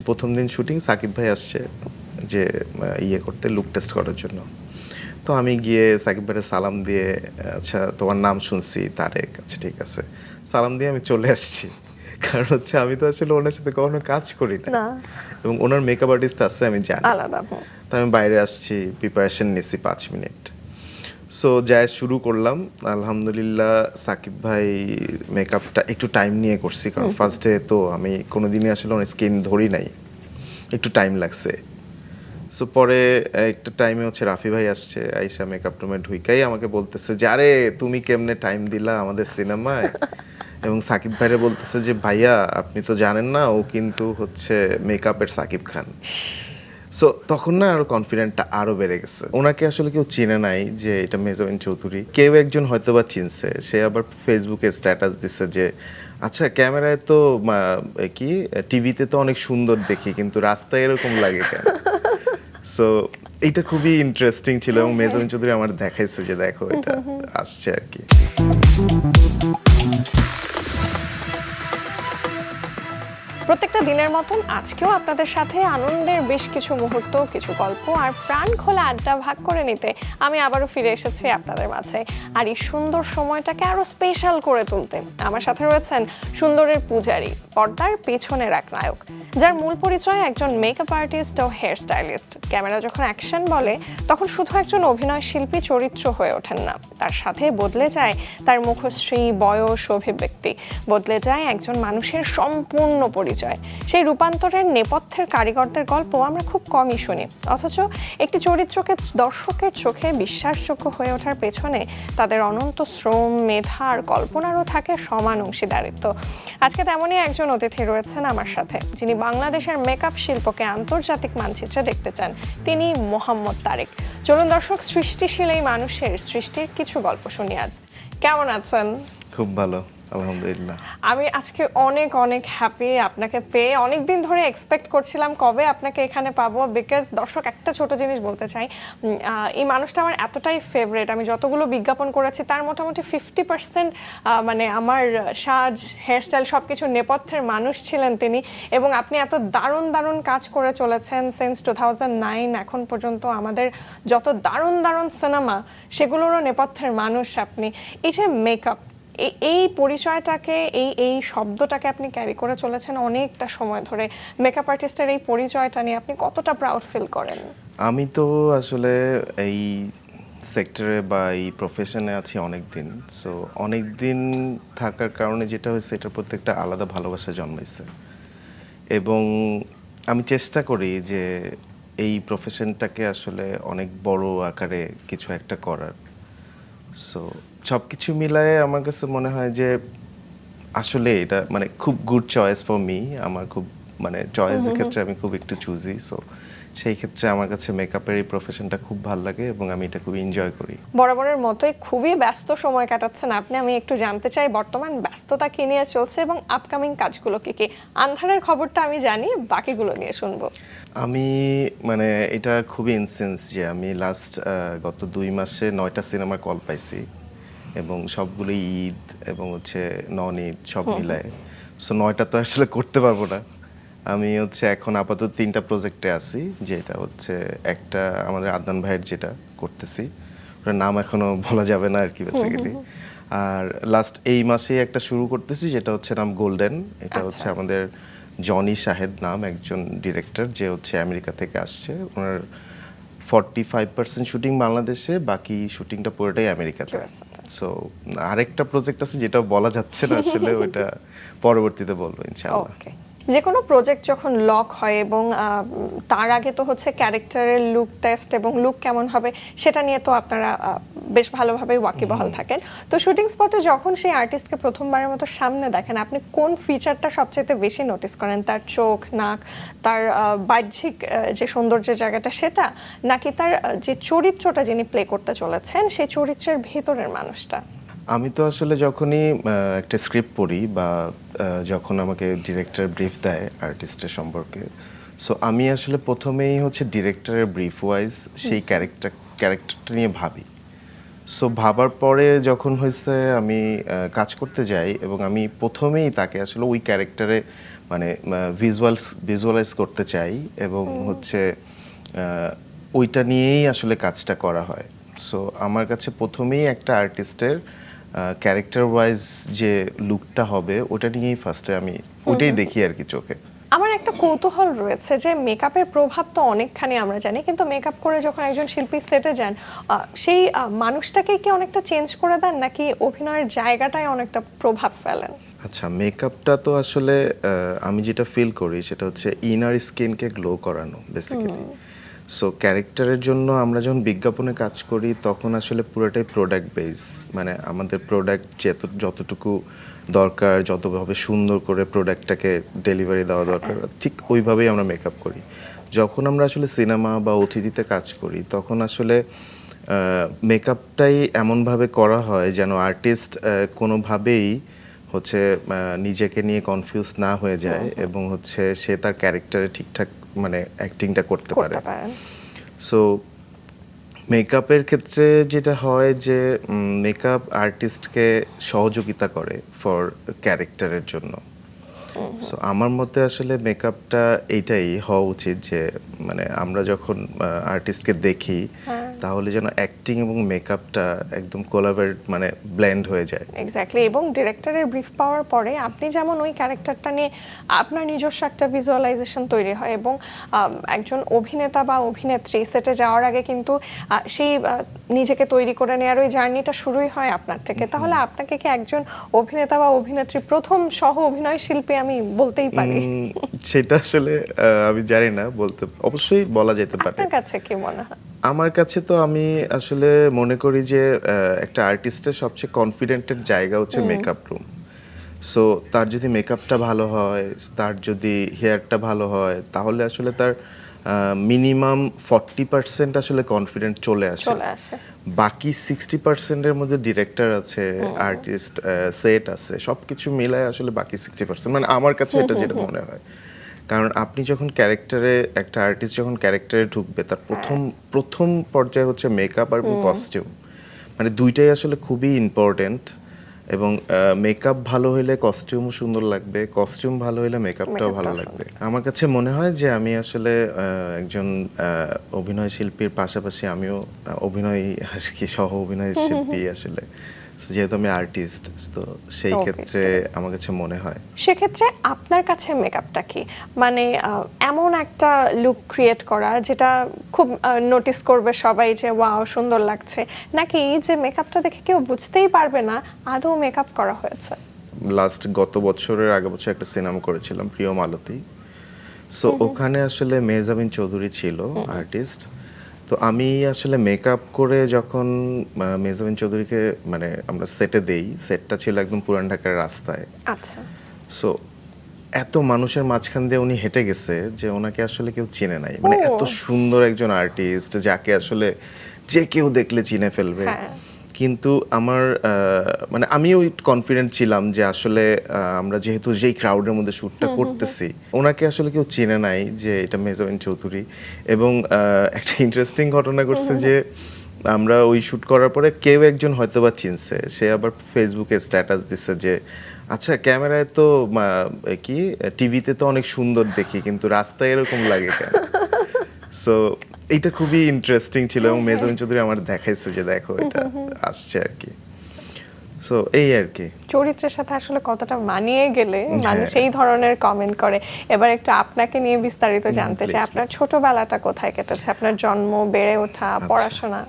প্রথম দিন শুটিং, সাকিব ভাই আসছে যে ইয়ে করতে, লুক টেস্ট করার জন্য। তো আমি গিয়ে সাকিব ভাইয়ের সালাম দিয়ে, আচ্ছা তোমার নাম শুনছি তারেক, আচ্ছা ঠিক আছে, সালাম দিয়ে আমি চলে আসছি। কারণ হচ্ছে আমি তো আসলে ওনার সাথে কখনো কাজ করি না, না, এবং ওনার মেকআপ আর্টিস্ট আছে আমি জানি। আলাদা। তো আমি বাইরে আসছি, প্রিপারেশন নিছি 5 মিনিট। সো যাই শুরু করলাম। আলহামদুলিল্লাহ সাকিব ভাই মেকআপটা একটু টাইম নিয়ে করছি, কারণ ফার্স্ট ডে তো আমি কোনোদিনই আসলে ওনার স্কিন ধরি নাই, একটু টাইম লাগছে। সো পরে একটা টাইমে হচ্ছে রাফি ভাই আসছে, আইসা মেকআপ রুমে ঢুইকাই আমাকে বলতেছে যে আরে তুমি কেমনে টাইম দিলা আমাদের সিনেমায়, এবং সাকিব ভাইরে বলতেছে যে ভাইয়া আপনি তো জানেন না ও কিন্তু হচ্ছে মেকআপের সাকিব খান। সো তখন না আরো কনফিডেন্টটা আরো বেড়ে গেছে। ওনাকে আসলে কেউ চিনে নাই যে এটা মেজাবিন চৌধুরী, কেউ একজন হয়তো বা চিনছে, সে আবার ফেসবুকে স্ট্যাটাস দিচ্ছে যে আচ্ছা ক্যামেরায় তো কি টিভিতে তো অনেক সুন্দর দেখি, কিন্তু রাস্তায় এরকম লাগে কেন। সো এটা খুবই ইন্টারেস্টিং ছিল, এবং মেজাবিন চৌধুরী আমার দেখাইছে যে দেখো এটা আসছে আর কি। প্রত্যেকটা দিনের মতন আজকেও আপনাদের সাথে আনন্দের বেশ কিছু মুহূর্ত, কিছু গল্প আর প্রাণ খোলা আড্ডা ভাগ করে নিতে আমি আবারও ফিরে এসেছি আপনাদের মাঝে। আর এই সুন্দর সময়টাকে আরো স্পেশাল করে তুলতে আমার সাথে রয়েছেন সুন্দরের পূজারী, পর্দার পেছনের এক নায়ক, যার মূল পরিচয় একজন মেকআপ আর্টিস্ট ও হেয়ার স্টাইলিস্ট। ক্যামেরা যখন অ্যাকশন বলে তখন শুধু একজন অভিনয় শিল্পী চরিত্র হয়ে ওঠেন না, তার সাথে বদলে যায় তার মুখশ্রী, বয়স, অভিব্যক্তি, বদলে যায় একজন মানুষের সম্পূর্ণ পরিচয়। সেই রূপান্তরের নেপথ্যের কারিগরদের গল্প আমরা খুব কমই শুনি, অথচ একটি চরিত্রকে দর্শকের চোখে বিশ্বাসযোগ্য হয়ে ওঠার পেছনে তাদের অনন্ত শ্রম, মেধা আর কল্পনারও থাকে সমান অংশীদারিত্ব। আজকে তেমনই একজন অতিথি রয়েছেন আমার সাথে, যিনি বাংলাদেশের মেকআপ শিল্পকে আন্তর্জাতিক মানচিত্রে দেখতে চান। তিনি মোহাম্মদ তারেক। চলুন দর্শক, সৃষ্টিশীল এই মানুষের সৃষ্টির কিছু গল্প শুনি আজ। কেমন আছেন? খুব ভালো, আলহামদুলিল্লাহ। আমি আজকে অনেক অনেক হ্যাপি আপনাকে পেয়ে। অনেক দিন ধরে এক্সপেক্ট করছিলাম কবে আপনাকে এখানে পাবো, বিকজ দর্শক একটা ছোট জিনিস বলতে চাই, এই মানুষটা আমার এতটাই ফেভারিট, আমি যতগুলো বিজ্ঞাপন করেছি তার মোটামুটি 50% মানে আমার সাজ, হেয়ারস্টাইল সব কিছু নেপথ্যের মানুষ ছিলেন তিনি। এবং আপনি এত দারুণ দারুণ কাজ করে চলেছেন সিন্স 2009 এখন পর্যন্ত। আমাদের যত দারুণ দারুণ সিনেমা, সেগুলোরও নেপথ্যের মানুষ আপনি। এই যে মেকআপ, এই পরিচয়টাকে, এই শব্দটাকে আপনি ক্যারি করে চলেছেন অনেকটা সময় ধরে। মেকআপ আর্টিস্টের এই পরিচয়টা নিয়ে আপনি কতটা প্রাউড ফিল করেন? আমি তো আসলে এই সেক্টরে বা এই প্রফেশনে আছি অনেক দিন। সো অনেক দিন থাকার কারণে যেটা হয়েছে, এটার প্রতি একটা আলাদা ভালোবাসা জন্মাইছে, এবং আমি চেষ্টা করি যে এই প্রফেশনটাকে আসলে অনেক বড় আকারে কিছু একটা করার। সো সব কিছু মিলায়ে আমার কাছে মনে হয় যে আসলে এটা মানে খুব গুড চয়েস ফর মি। আমার খুব মানে চয়েসের ক্ষেত্রে আমি খুব একটু চুজি। সো সেই ক্ষেত্রে আমার কাছে মেকআপের এই প্রফেশনটা খুব ভালো লাগে, এবং আমি এটা খুব এনজয় করি। বরাবরের মতোই খুবই ব্যস্ত সময় কাটাচ্ছেন আপনি। আমি একটু জানতে চাই বর্তমান ব্যস্ততা কি নিয়ে চলছে এবং আপকামিং কাজগুলো কি কি। আন্ধারের খবরটা আমি জানি, বাকিগুলো নিয়ে শুনবো। আমি মানে এটা খুবই ইনসেন্স যে আমি লাস্ট গত 2 মাসে 9টা সিনেমার কল পাইছি, এবং সবগুলো ঈদ এবং হচ্ছে নন ঈদ সব মিলায়। সো 9টা তো আসলে করতে পারবো না। আমি হচ্ছে এখন আপাতত 3টা প্রজেক্টে আছি, যেটা হচ্ছে একটা আমাদের আদনান ভাইয়ের যেটা করতেছি, ওটার নাম এখনো বলা যাবে না আর কি বেসিক্যালি। আর লাস্ট এই মাসেই একটা শুরু করতেছি, যেটা হচ্ছে নাম গোল্ডেন। এটা হচ্ছে আমাদের জনি শাহেদ নাম একজন ডিরেক্টর, যে হচ্ছে আমেরিকা থেকে আসছে। ওনার 45% শুটিং বাংলাদেশে, বাকি শুটিংটা পুরোটাই আমেরিকাতে। সো আরেকটা প্রজেক্ট আছে যেটা বলা যাচ্ছে না আসলে, ওইটা পরবর্তীতে বলবো ইনশাআল্লাহ। ওকে। যে কোনো প্রজেক্ট যখন লক হয় এবং তার আগে তো হচ্ছে ক্যারেক্টারের লুক টেস্ট এবং লুক কেমন হবে সেটা নিয়ে তো আপনারা বেশ ভালোভাবে ওয়াকিবহাল থাকেন। তো শুটিং স্পটে যখন সেই আর্টিস্টকে প্রথমবারের মতো সামনে দেখেন, আপনি কোন ফিচারটা সবচেয়ে বেশি নোটিস করেন? তার চোখ, নাক, তার বাহ্যিক যে সৌন্দর্যের জায়গাটা সেটা, নাকি তার যে চরিত্রটা যিনি প্লে করতে চলেছেন সেই চরিত্রের ভেতরের মানুষটা? আমি তো আসলে যখনই একটা স্ক্রিপ্ট পড়ি বা যখন আমাকে ডিরেক্টর ব্রিফ দেয় আর্টিস্টের সম্পর্কে, সো আমি আসলে প্রথমেই হচ্ছে ডিরেক্টরের ব্রিফ ওয়াইজ সেই ক্যারেক্টারটা নিয়ে ভাবি। সো ভাবার পরে যখন হয়েছে আমি কাজ করতে যাই, এবং আমি প্রথমেই তাকে আসলে ওই ক্যারেক্টারে মানে ভিজুয়ালাইজ করতে চাই এবং হচ্ছে ওইটা নিয়েই আসলে কাজটা করা হয়। সো আমার কাছে প্রথমেই একটা আর্টিস্টের ক্যারেক্টার ওয়াইজ যে লুকটা হবে ওটা নিয়েই ফার্স্টে আমি ওটাই দেখি আর কি চোখে। আমার একটা কৌতূহল রয়েছে যে মেকআপের প্রভাব তো অনেকখানি আমরা জানি, কিন্তু মেকআপ করে যখন একজন শিল্পী সেটে যান সেই মানুষটাকে কি অনেকটা চেঞ্জ করে দেন, নাকি অভিনয়ের জায়গাটায় অনেকটা প্রভাব ফেলেন? আচ্ছা, মেকআপটা তো আসলে আমি যেটা ফিল করি সেটা হচ্ছে ইনার স্কিনকে গ্লো করানো বেসিক্যালি। সো ক্যারেক্টারের জন্য আমরা যখন বিজ্ঞাপনে কাজ করি তখন আসলে পুরোটাই প্রোডাক্ট বেস, মানে আমাদের প্রোডাক্ট যতটুকু দরকার, যতভাবে সুন্দর করে প্রোডাক্টটাকে ডেলিভারি দেওয়া দরকার ঠিক ওইভাবেই আমরা মেকআপ করি। যখন আমরা আসলে সিনেমা বা ওটিটিতে কাজ করি তখন আসলে মেকআপটাই এমনভাবে করা হয় যেন আর্টিস্ট কোনোভাবেই হচ্ছে নিজেকে নিয়ে কনফিউজ না হয়ে যায় এবং হচ্ছে সে তার ক্যারেক্টারে ঠিকঠাক মানে অ্যাক্টিংটা করতে পারে। সো মেকআপের ক্ষেত্রে যেটা হয় যে মেকআপ আর্টিস্টকে সহযোগিতা করে ফর ক্যারেক্টারের জন্য। সো আমার মতে আসলে মেকআপটা এইটাই হওয়া উচিত যে মানে আমরা যখন আর্টিস্টকে দেখি তাহলে যেন অ্যাক্টিং এবং মেকআপটা একদম কোলাবরেট মানে ব্লেন্ড হয়ে যায়। এক্স্যাক্টলি, এবং ডিরেক্টরের ব্রিফ পাওয়ার পরে আপনি যেমন ওই ক্যারেক্টারটা নিয়ে আপনার নিজস্ব একটা ভিজুয়ালাইজেশন তৈরি হয়, এবং একজন অভিনেতা বা অভিনেত্রী সেটে যাওয়ার আগে কিন্তু সেই নিজেকে তৈরি করে নেওয়ার ওই জার্নিটা শুরুই হয় আপনার থেকে। তাহলে আপনাকে কি একজন অভিনেতা বা অভিনেত্রী প্রথম সহ অভিনয় শিল্পী আমি বলতেই পারি? সেটা আসলে আমি জানি না, বলতে অবশ্যই বলা যেতে পারে। আপনার কাছে কি মনে হয়? আমার কাছে তো আমি আসলে মনে করি যে একটা আর্টিস্টের সবচেয়ে কনফিডেন্টের জায়গা হচ্ছে মেকআপ রুম। সো তার যদি মেকআপটা ভালো হয়, তার যদি হেয়ারটা ভালো হয়, তাহলে আসলে তার মিনিমাম 40% আসলে কনফিডেন্ট চলে আসে। বাকি 60%-এর মধ্যে ডিরেক্টর আছে, আর্টিস্ট, সেট আছে, সবকিছু মিলায় আসলে বাকি 60%, মানে আমার কাছে এটা যেটা মনে হয়। কারণ আপনি যখন ক্যারেক্টারে, একটা আর্টিস্ট যখন ক্যারেক্টারে ঢুকবে তার প্রথম পর্যায়ে হচ্ছে মেকআপ আর কস্টিউম, মানে দুইটাই আসলে খুবই ইম্পর্টেন্ট। এবং মেকআপ ভালো হলে কস্টিউমও সুন্দর লাগবে, কস্টিউম ভালো হলে মেকআপটাও ভালো লাগবে। আমার কাছে মনে হয় যে আমি আসলে একজন অভিনয় শিল্পীর পাশাপাশি আমিও অভিনয় আর কি সহ অভিনয় শিল্পী আসলে, যেহেতু আমি আর্টিস্ট, তো সেই ক্ষেত্রে আমার কাছে মনে হয়। সেক্ষেত্রে আপনার কাছে মেকআপটা কি, মানে এমন একটা লুক ক্রিয়েট করা যেটা খুব নোটিস করবে সবাই যে ওয়াও সুন্দর লাগছে, নাকি যে মেকআপটা দেখে কেউ বুঝতেই পারবে না আদৌ মেকআপ করা হয়েছে? গত বছরের আগে বছর একটা সিনেমা করেছিলাম প্রিয় মালতী। সো ওখানে আসলে মেহজাবিন চৌধুরী ছিল আর্টিস্ট। তো আমি আসলে মেকআপ করে যখন মেহজাবিন চৌধুরীকে মানে আমরা সেটে দেই, সেটটা ছিল একদম পুরান ঢাকার রাস্তায়। আচ্ছা। সো এত মানুষের মাঝখান দিয়ে উনি হেঁটে গেছে যে ওনাকে আসলে কেউ চিনে নাই, মানে এত সুন্দর একজন আর্টিস্ট যাকে আসলে যে কেউ দেখলে চিনে ফেলবে। কিন্তু আমার মানে আমিও কনফিডেন্ট ছিলাম যে আসলে আমরা যেহেতু যেই ক্রাউডের মধ্যে শ্যুটটা করতেছি, ওনাকে আসলে কেউ চিনে নাই যে এটা মেহজাবিন চৌধুরী। এবং একটা ইন্টারেস্টিং ঘটনা ঘটছে যে আমরা ওই শ্যুট করার পরে কেউ একজন হয়তোবা চিনছে, সে আবার ফেসবুকে স্ট্যাটাস দিচ্ছে যে আচ্ছা ক্যামেরায় তো কি টিভিতে তো অনেক সুন্দর দেখি, কিন্তু রাস্তায় এরকম লাগে কেন? সো এটা খুবই ইন্টারেস্টিং ছিল এবং মেহজাবিন চৌধুরী আমার দেখাইছে যে দেখো এটা আসছে আর কি। সো এই আর কি, চরিত্রের সাথে আসলে কতটা মানিয়ে গেলে মানুষ এই ধরনের কমেন্ট করে। এবার একটু আপনাকে নিয়ে বিস্তারিত জানতে চাই, আপনার ছোটবেলাটা কোথায় কেটেছে, আপনার জন্ম, বেড়ে ওঠা, পড়াশোনা?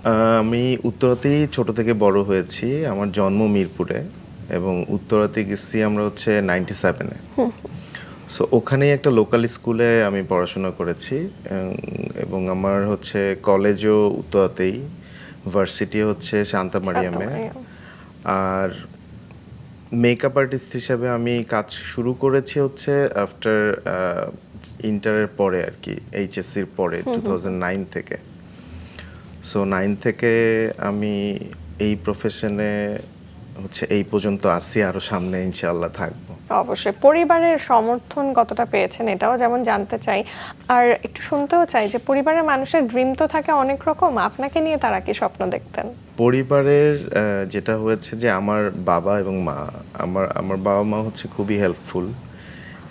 আমি উত্তরাতেই ছোট থেকে বড় হয়েছি। আমার জন্ম মিরপুরে এবং উত্তরাতে গেছি আমরা হচ্ছে 97-এ। সো ওখানেই একটা লোকাল স্কুলে আমি পড়াশোনা করেছি এবং আমার হচ্ছে কলেজও উত্তরাতেই, ভার্সিটি হচ্ছে শান্তা মারিয়ামে। আর মেকআপ আর্টিস্ট হিসেবে আমি কাজ শুরু করেছি হচ্ছে আফটার ইন্টারের পরে আর কি, এইচএসসির পরে 2009 থেকে। সো 9 থেকে আমি এই প্রফেশনে হচ্ছে এই পর্যন্ত আসি, আরো সামনে ইনশাআল্লাহ থাকবো। অবশ্যই। পরিবারের সমর্থন কতটা পেয়েছেন এটাও যেমন জানতে চাই, আর একটু শুনতেও চাই যে পরিবারের মানুষের ড্রিম তো থাকে অনেক রকম, আপনাকে নিয়ে তারা কি স্বপ্ন দেখতেন? পরিবারের যেটা হয়েছে যে আমার বাবা এবং মা, আমার বাবা মা হচ্ছে খুবই হেল্পফুল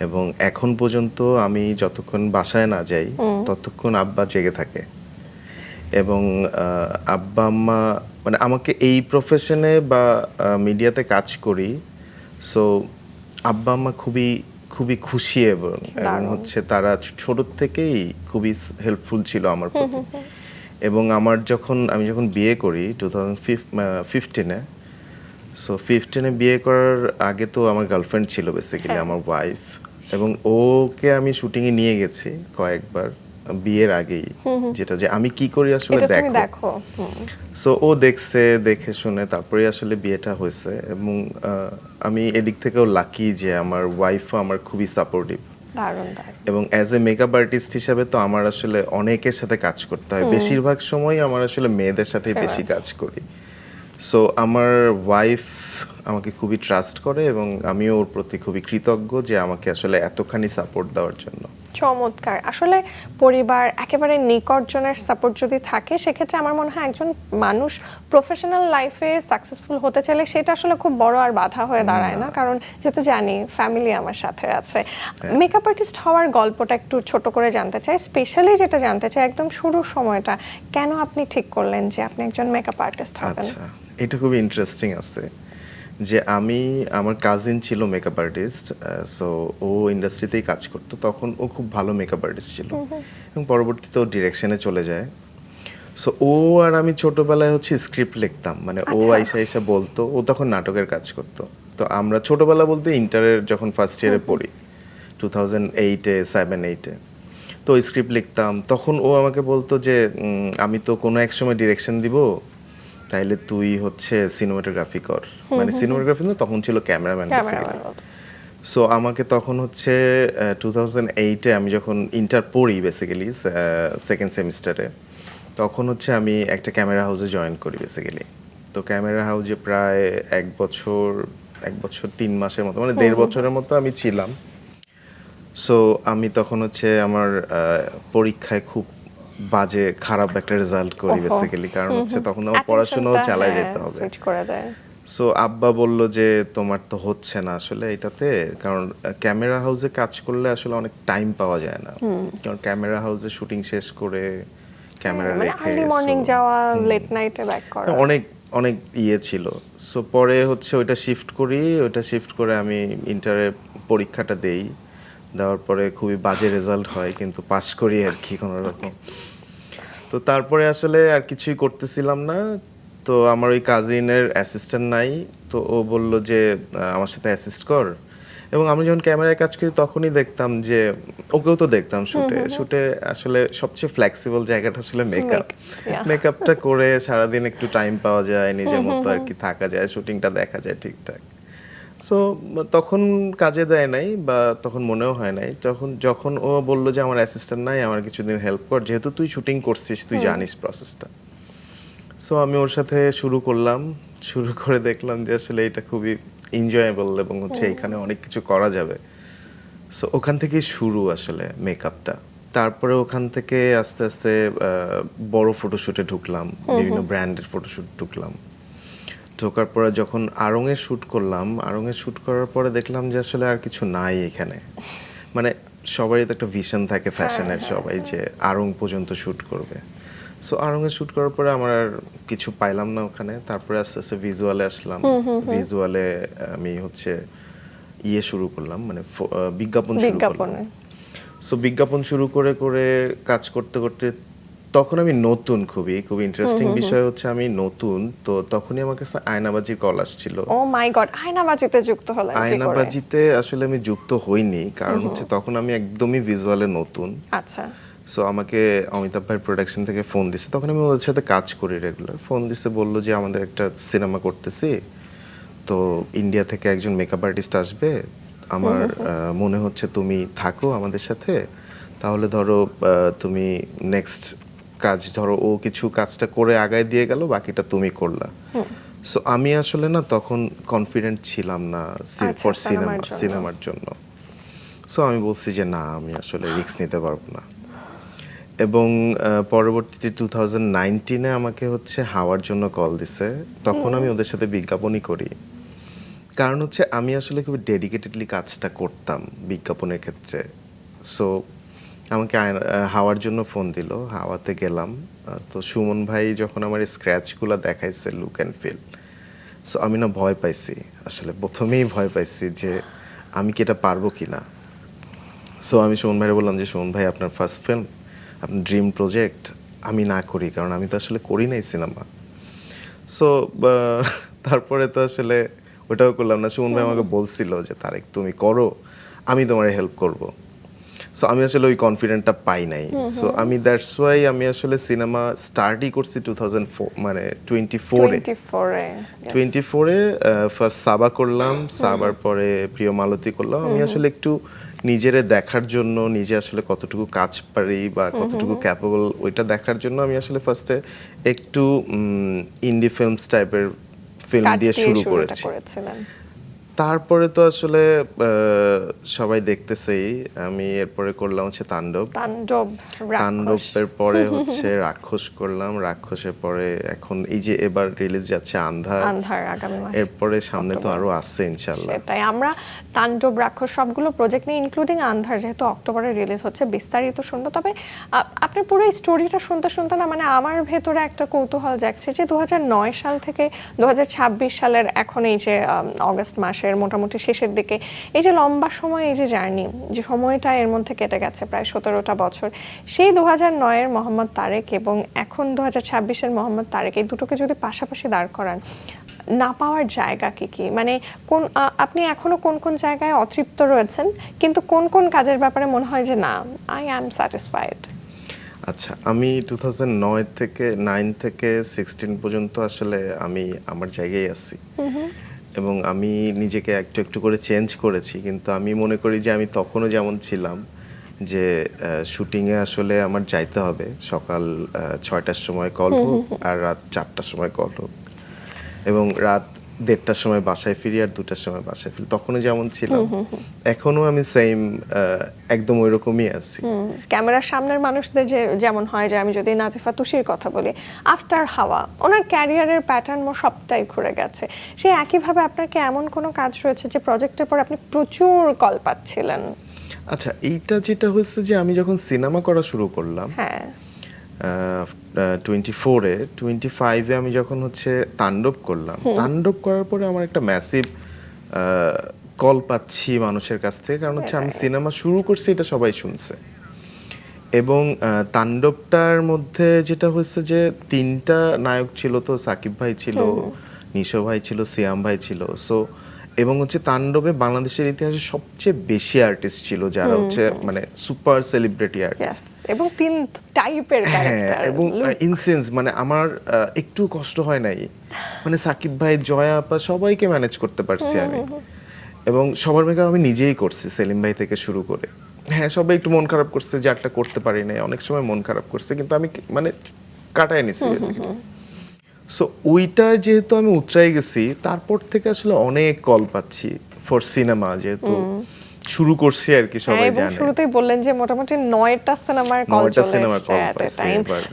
এবং এখন পর্যন্ত আমি যতক্ষণ বাসায় না যাই ততক্ষণ আব্বা জেগে থাকে। এবং আব্বা আম্মা মানে আমাকে এই প্রফেশনে বা মিডিয়াতে কাজ করি, সো আব্বা আম্মা খুবই খুবই খুশি এবং হচ্ছে তারা ছোট থেকেই খুবই হেল্পফুল ছিল আমার প্রতি। এবং আমি যখন বিয়ে করি 2015-এ, সো 15-এ বিয়ে করার আগে তো আমার গার্লফ্রেন্ড ছিল বেসিক্যালি, আমার ওয়াইফ, এবং ওকে আমি শুটিংয়ে নিয়ে গেছি কয়েকবার বিয়ের আগেই, যেটা যে আমি কি করি আসলে দেখো। সো ও দেখে শুনে তারপরে আসলে বিয়েটা হয়েছে। এবং আমি এদিক থেকেও লাকি যে আমার ওয়াইফও আমার খুবই সাপোর্টিভ। এবং অ্যাজ এ মেকআপ আর্টিস্ট হিসাবে তো আমার আসলে অনেকের সাথে কাজ করতে হয়, বেশিরভাগ সময় আমার আসলে মেয়েদের সাথেই বেশি কাজ করি। সো আমার ওয়াইফ আমাকে খুবই ট্রাস্ট করে এবং আমিও ওর প্রতি খুবই কৃতজ্ঞ যে আমাকে আসলে এতখানি সাপোর্ট দেওয়ার জন্য। চমৎকার। আসলে পরিবার একেবারে নিকটজনের সাপোর্ট যদি থাকে, সেক্ষেত্রে আমার মনে হয় একজন মানুষ প্রফেশনাল লাইফে সাকসেসফুল হতে চাইলে সেটা আসলে খুব বড় আর বাধা হয়ে দাঁড়ায় না, কারণ যেহেতু জানি ফ্যামিলি আমার সাথে আছে। মেকআপ আর্টিস্ট হওয়ার গল্পটা একটু ছোট করে জানতে চাই, স্পেশালি যেটা জানতে চাই একদম শুরুর সময়টা, কেন আপনি ঠিক করলেন যে আপনি একজন মেকআপ আর্টিস্ট হবেন? আচ্ছা, এটা খুবই ইন্টারেস্টিং আছে যে আমার কাজিন ছিল মেকআপ আর্টিস্ট, সো ও ইন্ডাস্ট্রিতেই কাজ করতো, তখন ও খুব ভালো মেকআপ আর্টিস্ট ছিল এবং পরবর্তীতে ও ডিরেকশনে চলে যায়। সো ও আর আমি ছোটবেলায় হচ্ছে স্ক্রিপ্ট লিখতাম, মানে ও আইসা বলতো, ও তখন নাটকের কাজ করতো। তো আমরা ছোটবেলা বলতে ইন্টারের যখন ফার্স্ট ইয়ারে পড়ি 2008-এ 7-8-এ, তো স্ক্রিপ্ট লিখতাম। তখন ও আমাকে বলতো যে আমি তো কোনো এক সময় ডিরেকশন দিব, তাইলে তুই হচ্ছে সিনেমাটোগ্রাফি কর। মানে সিনেমাটোগ্রাফি না, তখন ছিল ক্যামেরাম্যান বেসিক্যালি। সো আমাকে তখন হচ্ছে 2008-এ আমি যখন ইন্টার পড়ি বেসিক্যালি সেকেন্ড সেমিস্টারে, তখন হচ্ছে আমি একটা ক্যামেরা হাউসে জয়েন করি বেসিক্যালি। তো ক্যামেরা হাউসে প্রায় এক বছর 3 মাসের মতো, মানে 1.5 বছরের মতো আমি ছিলাম। সো আমি তখন হচ্ছে আমার পরীক্ষায় খুব বাজে খারাপ একটা রেজাল্ট করি বেসিক্যালি, কারণ হচ্ছে তখন আমার পড়াশোনাও চালায় যেতে হবে। সো আব্বা বলল যে তোমার তো হচ্ছে না আসলে এটাতে, কারণ ক্যামেরা হাউসে কাজ করলে আসলে অনেক টাইম পাওয়া যায় না, কারণ ক্যামেরা হাউসে শুটিং শেষ করে ক্যামেরা রেখে আর্লি মর্নিং যাওয়া, লেট নাইটে ব্যাক করা, অনেক অনেক ছিল। সো পরে হচ্ছে ওইটা শিফট করে আমি ইন্টারে পরীক্ষাটা দেই, দেওয়ার পরে খুবই বাজে রেজাল্ট হয়, কিন্তু পাশ করি আর কি কোনো রকম। তো তারপরে আসলে আর কিছুই করতেছিলাম না। তো আমার ওই কাজিনের অ্যাসিস্ট্যান্ট নাই, তো ও বলল যে আমার সাথে অ্যাসিস্ট কর। এবং আমি যখন ক্যামেরায় কাজ করি তখনই দেখতাম যে ওকেও তো দেখতাম শুটে আসলে সবচেয়ে ফ্লেক্সিবল জায়গাটা আসলে মেকআপটা করে সারাদিন একটু টাইম পাওয়া যায়, নিজের মতো আর কি থাকা যায়, শুটিংটা দেখা যায় ঠিকঠাক। সো তখন কাজে দেয় নাই বা তখন মনেও হয় নাই। যখন ও বললো যে আমার অ্যাসিস্ট্যান্ট নাই, আমার কিছুদিন হেল্প কর, যেহেতু তুই শুটিং করছিস তুই জানিস প্রসেসটা। সো আমি ওর সাথে শুরু করে দেখলাম যে আসলে এটা খুবই এনজয়েবল এবং হচ্ছে এখানে অনেক কিছু করা যাবে। সো ওখান থেকেই শুরু আসলে মেকআপটা। তারপরে ওখান থেকে আস্তে আস্তে বড় ফটোশুটে ঢুকলাম, বিভিন্ন ব্র্যান্ডের ফটোশুট ঢোকার পরে যখন আড়ংয়ের শ্যুট করার পরে দেখলাম যে আসলে আর কিছু নাই এখানে। মানে সবারই তো একটা ভিশন থাকে ফ্যাশনের, সবাই যে আড়ং পর্যন্ত শ্যুট করবে। সো আড়ংয়ে শ্যুট করার পরে আমার আর কিছু পাইলাম না ওখানে। তারপরে আস্তে আস্তে ভিজুয়ালে আসলাম। ভিজুয়ালে আমি হচ্ছে শুরু করলাম, মানে বিজ্ঞাপন শুরু করলাম। সো বিজ্ঞাপন শুরু করে কাজ করতে তখন আমি নতুন, খুবই ইন্টারেস্টিং বিষয় হচ্ছে আমি নতুন, তো তখনই আমার কাছে আয়নাবাজির কল আসছিল। ও মাই গড, আয়নাবাজিতে যুক্ত হলেন? আয়নাবাজিতে আসলে আমি যুক্ত হইনি, কারণ হচ্ছে তখন আমি একদমই ভিজুয়ালে নতুন। আচ্ছা। সো আমাকে অমিতাভ ভাই প্রোডাকশন থেকে ফোন দিছে, তখন আমি ওদের সাথে কাজ করি রেগুলার। ফোন দিছে, বললো যে আমাদের একটা সিনেমা করতেছি, তো ইন্ডিয়া থেকে একজন মেকআপ আর্টিস্ট আসবে, আমার মনে হচ্ছে তুমি থাকো আমাদের সাথে, তাহলে ধরো তুমি নেক্সট কাজ, ধরো ও কিছু কাজটা করে আগায় দিয়ে গেল, বাকিটা তুমি করলা। সো আমি আসলে না তখন কনফিডেন্ট ছিলাম না ফর সিনেমার জন্য। সো আমি বলছি যে না, আমি আসলে রিস্ক নিতে পারবো না। এবং পরবর্তীতে 2019-এ আমাকে হচ্ছে হাওয়ার জন্য কল দিছে, তখন আমি ওদের সাথে বিজ্ঞাপনই করি, কারণ হচ্ছে আমি আসলে খুবই ডেডিকেটেডলি কাজটা করতাম বিজ্ঞাপনের ক্ষেত্রে। সো আমাকে হাওয়ার জন্য ফোন দিল, হাওয়াতে গেলাম। তো সুমন ভাই যখন আমার স্ক্র্যাচগুলো দেখাইছে লুক অ্যান্ড ফিল, সো আমি না ভয় পাইছি, আসলে প্রথমেই ভয় পাইছি যে আমি কি এটা পারবো কি না। সো আমি সুমন ভাইরে বললাম যে সুমন ভাই আপনার ফার্স্ট ফিল্ম, আপনার ড্রিম প্রজেক্ট, আমি না করি, কারণ আমি তো আসলে করি নাই সিনেমা। সো তারপরে তো আসলে ওটাও করলাম না। সুমন ভাই আমাকে বলছিল যে তারেক তুমি করো, আমি তোমার হেল্প করব। সো আমি আসলে ওই কনফিডেন্টটা পাই নাই। সো আমি দ্যাটস ওয়াই আমি আসলে সিনেমা স্টার্টই করছি 2004 মানে 24-এ। 24-এ ফার্স্ট সাবা করলাম, সাবার পরে প্রিয় মালতী করলাম। আমি আসলে একটু নিজেরে দেখার জন্য, নিজে আসলে কতটুকু কাজ পারি বা কতটুকু ক্যাপেবল ওইটা দেখার জন্য আমি আসলে ফার্স্টে একটু ইন্ডি ফিল্মস টাইপের ফিল্ম দিয়ে শুরু করেছি। তারপরে তো আসলে সবাই দেখতেছেই, আমি এরপরে করলাম হচ্ছে তাণ্ডবের পরে হচ্ছে রাক্ষস করলাম, রাক্ষসের পরে এখন এই যে এবার রিলিজ যাচ্ছে আন্ধার আগামী মাসে, এরপরে সামনে তো আরো আছে ইনশাআল্লাহ। সেটাই আমরা তাণ্ডব, রাক্ষস সবগুলো প্রজেক্ট নিয়ে ইনক্লুডিং আন্ধার যেহেতু অক্টোবরে রিলিজ হচ্ছে বিস্তারিত শুনবো। তবে আপনি পুরো স্টোরিটা শুনতে শুনতে না মানে আমার ভেতরে একটা কৌতূহল জাগছে যে 2009 সাল থেকে 2026 সালের এখন এই যে অগস্ট মাসের মোটামুটি শেষের দিকে এই যে লম্বা সময় এই যে জার্নি, যে সময়টা এর মধ্যে কেটে গেছে প্রায় 17টা বছর, সেই 2009-এর মোহাম্মদ তারেক এবং এখন 2026-এর মোহাম্মদ তারেক, এই দুটোকে যদি পাশাপাশি দাঁড় করান, না পাওয়ার জায়গা কি কি, মানে কোন আপনি এখনো কোন কোন জায়গায় অতৃপ্ত রয়েছেন, কিন্তু কোন কোন কাজের ব্যাপারে মনে হয় যে না আই অ্যাম স্যাটিসফাইড? আচ্ছা, আমি 2009 থেকে 9 থেকে 16 পর্যন্ত আসলে আমি আমার জায়গায় আছি এবং আমি নিজেকে একটু একটু করে চেঞ্জ করেছি, কিন্তু আমি মনে করি যে আমি তখনও যেমন ছিলাম যে শুটিংয়ে আসলে আমার যাইতে হবে সকাল 6টার সময় কল হোক আর রাত 4টার সময় কল হোক, এবং রাত 1:30টার সময় বাসায় ফিরি আর 2টার সময় বাসায় ফিরি, তখনও যেমন ছিলাম এখনো আমি সেম একদম ওই রকমই আছি। ক্যামেরার সামনের মানুষদের যে যেমন হয়, যে আমি যদি নাজিফা তুষির কথা বলি, আফটার হাওয়া ওনার ক্যারিয়ারের প্যাটার্ন সবটাই ঘুরে গেছে, সেই একইভাবে আপনার কি এমন কোনো কাজ রয়েছে যে প্রজেক্টের পর আপনি প্রচুর কল পাচ্ছিলেন? আচ্ছা, এইটা যেটা হচ্ছে যে আমি যখন সিনেমা করা শুরু করলাম, হ্যাঁ 24-এ, 25-এ আমি যখন হচ্ছে তাণ্ডব করলাম, তাণ্ডব করার পরে আমার একটা ম্যাসিভ কল পাচ্ছি মানুষের কাছ থেকে, কারণ হচ্ছে আমি সিনেমা শুরু করছি এটা সবাই শুনছে। এবং তাণ্ডবটার মধ্যে যেটা হচ্ছে যে 3টা নায়ক ছিল, তো সাকিব ভাই ছিল, নিশো ভাই ছিল, সিয়াম ভাই ছিল। সো এবং হচ্ছে তাণ্ডবে বাংলাদেশের ইতিহাসে সবচেয়ে বেশি আর্টিস্ট ছিল যারা হচ্ছে মানে সুপার সেলিব্রিটি আর্টিস্ট, এবং 3 টাইপের ক্যারেক্টার, এবং ইনসেন্স মানে আমার একটু কষ্ট হয় নাই, মানে সাকিব ভাই, জয়া আপা সবাইকে ম্যানেজ করতে পারছি আমি, এবং সবার মেকআপ আমি নিজেই করছি, সেলিম ভাই থেকে শুরু করে। হ্যাঁ, সবাই একটু মন খারাপ করছে যে একটা করতে পারি নাই, অনেক সময় মন খারাপ করছে, কিন্তু আমি মানে কাটায় নিছি বেসিক্যালি। সো ওইটা যেহেতু আমি উতরাই গেছি, তারপর থেকে আসলে অনেক কল পাচ্ছি ফর সিনেমা, যেহেতু শুরু করছি আর কি, সবাই জানে। শুরুতেই বললেন যে মোটামুটি 9টা সিনেমার কল চলে এসেছে।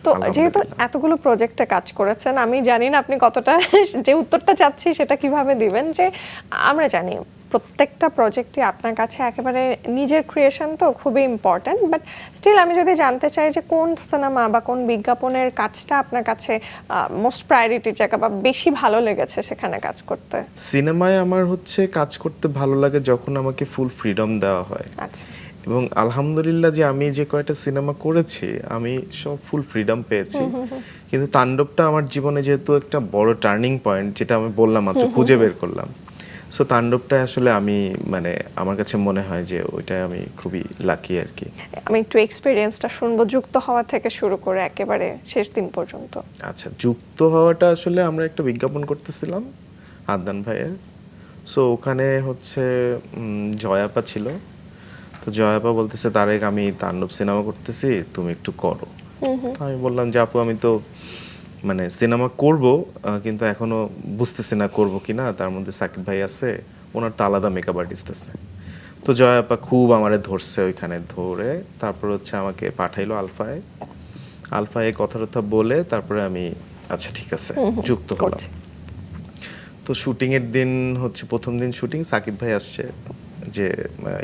তো যেহেতু এতগুলো প্রজেক্টে কাজ করেছেন, আমি জানি না আপনি কতটা যে উত্তরটা চাচ্ছি সেটা কিভাবে দিবেন, যে আমরা জানি প্রত্যেকটা প্রজেক্টই আপনার কাছে একেবারে নিজের ক্রিয়েশন, তো খুবই ইম্পর্ট্যান্ট, বাট স্টিল আমি যদি জানতে চাই যে কোন সিনেমা বা কোন বিজ্ঞাপনের কাজটা আপনার কাছে মোস্ট প্রায়োরিটির জায়গা বা বেশি ভালো লেগেছে সেখানে কাজ করতে? সিনেমায় আমার হচ্ছে কাজ করতে ভালো লাগে যখন আমাকে ফুল ফ্রিডম দেওয়া হয়। আচ্ছা। এবং আলহামদুলিল্লাহ যে আমি যে কয়টা সিনেমা করেছি আমি সব ফুল ফ্রিডম পেয়েছি, কিন্তু তাণ্ডবটা আমার জীবনে যেহেতু একটা বড় টার্নিং পয়েন্ট, যেটা আমি বললাম মাত্র খুঁজে বের করলাম, সো তাণ্ডবটা আসলে আমি মানে আমার কাছে মনে হয় যে ওইটা আমি খুবই লাকি আর কি। আমি একটু এক্সপেরিয়েন্সটা শুনবো, যুক্ত হওয়া থেকে শুরু করে একেবারে শেষ দিন পর্যন্ত। আচ্ছা, যুক্ত হওয়াটা আসলে আমরা একটা বিজ্ঞাপন করতেছিলাম আদনান ভাইয়ের। সো ওখানে হচ্ছে জয়াপা ছিল, তো জয়াপা বলতেছে তারেক আমি তাণ্ডব সিনেমা করতেছি, তুমি একটু করো। আমি বললাম যে আপু আমি তো মানে সিনেমা করব, কিন্তু এখনো বুঝতেছি না করবো কিনা, তার মধ্যে সাকিব ভাই আছে, ওনার তো আলাদা মেকআপ আর্টিস্ট আছে। তো জয়াপা খুব আমারে ধরছে, ওইখানে ধরে তারপর হচ্ছে আমাকে পাঠাইলো আলফায় কথা বলে, তারপরে আমি আচ্ছা ঠিক আছে যুক্ত হলাম। তো শুটিং এর দিন হচ্ছে প্রথম দিন শুটিং, সাকিব ভাই আসছে যে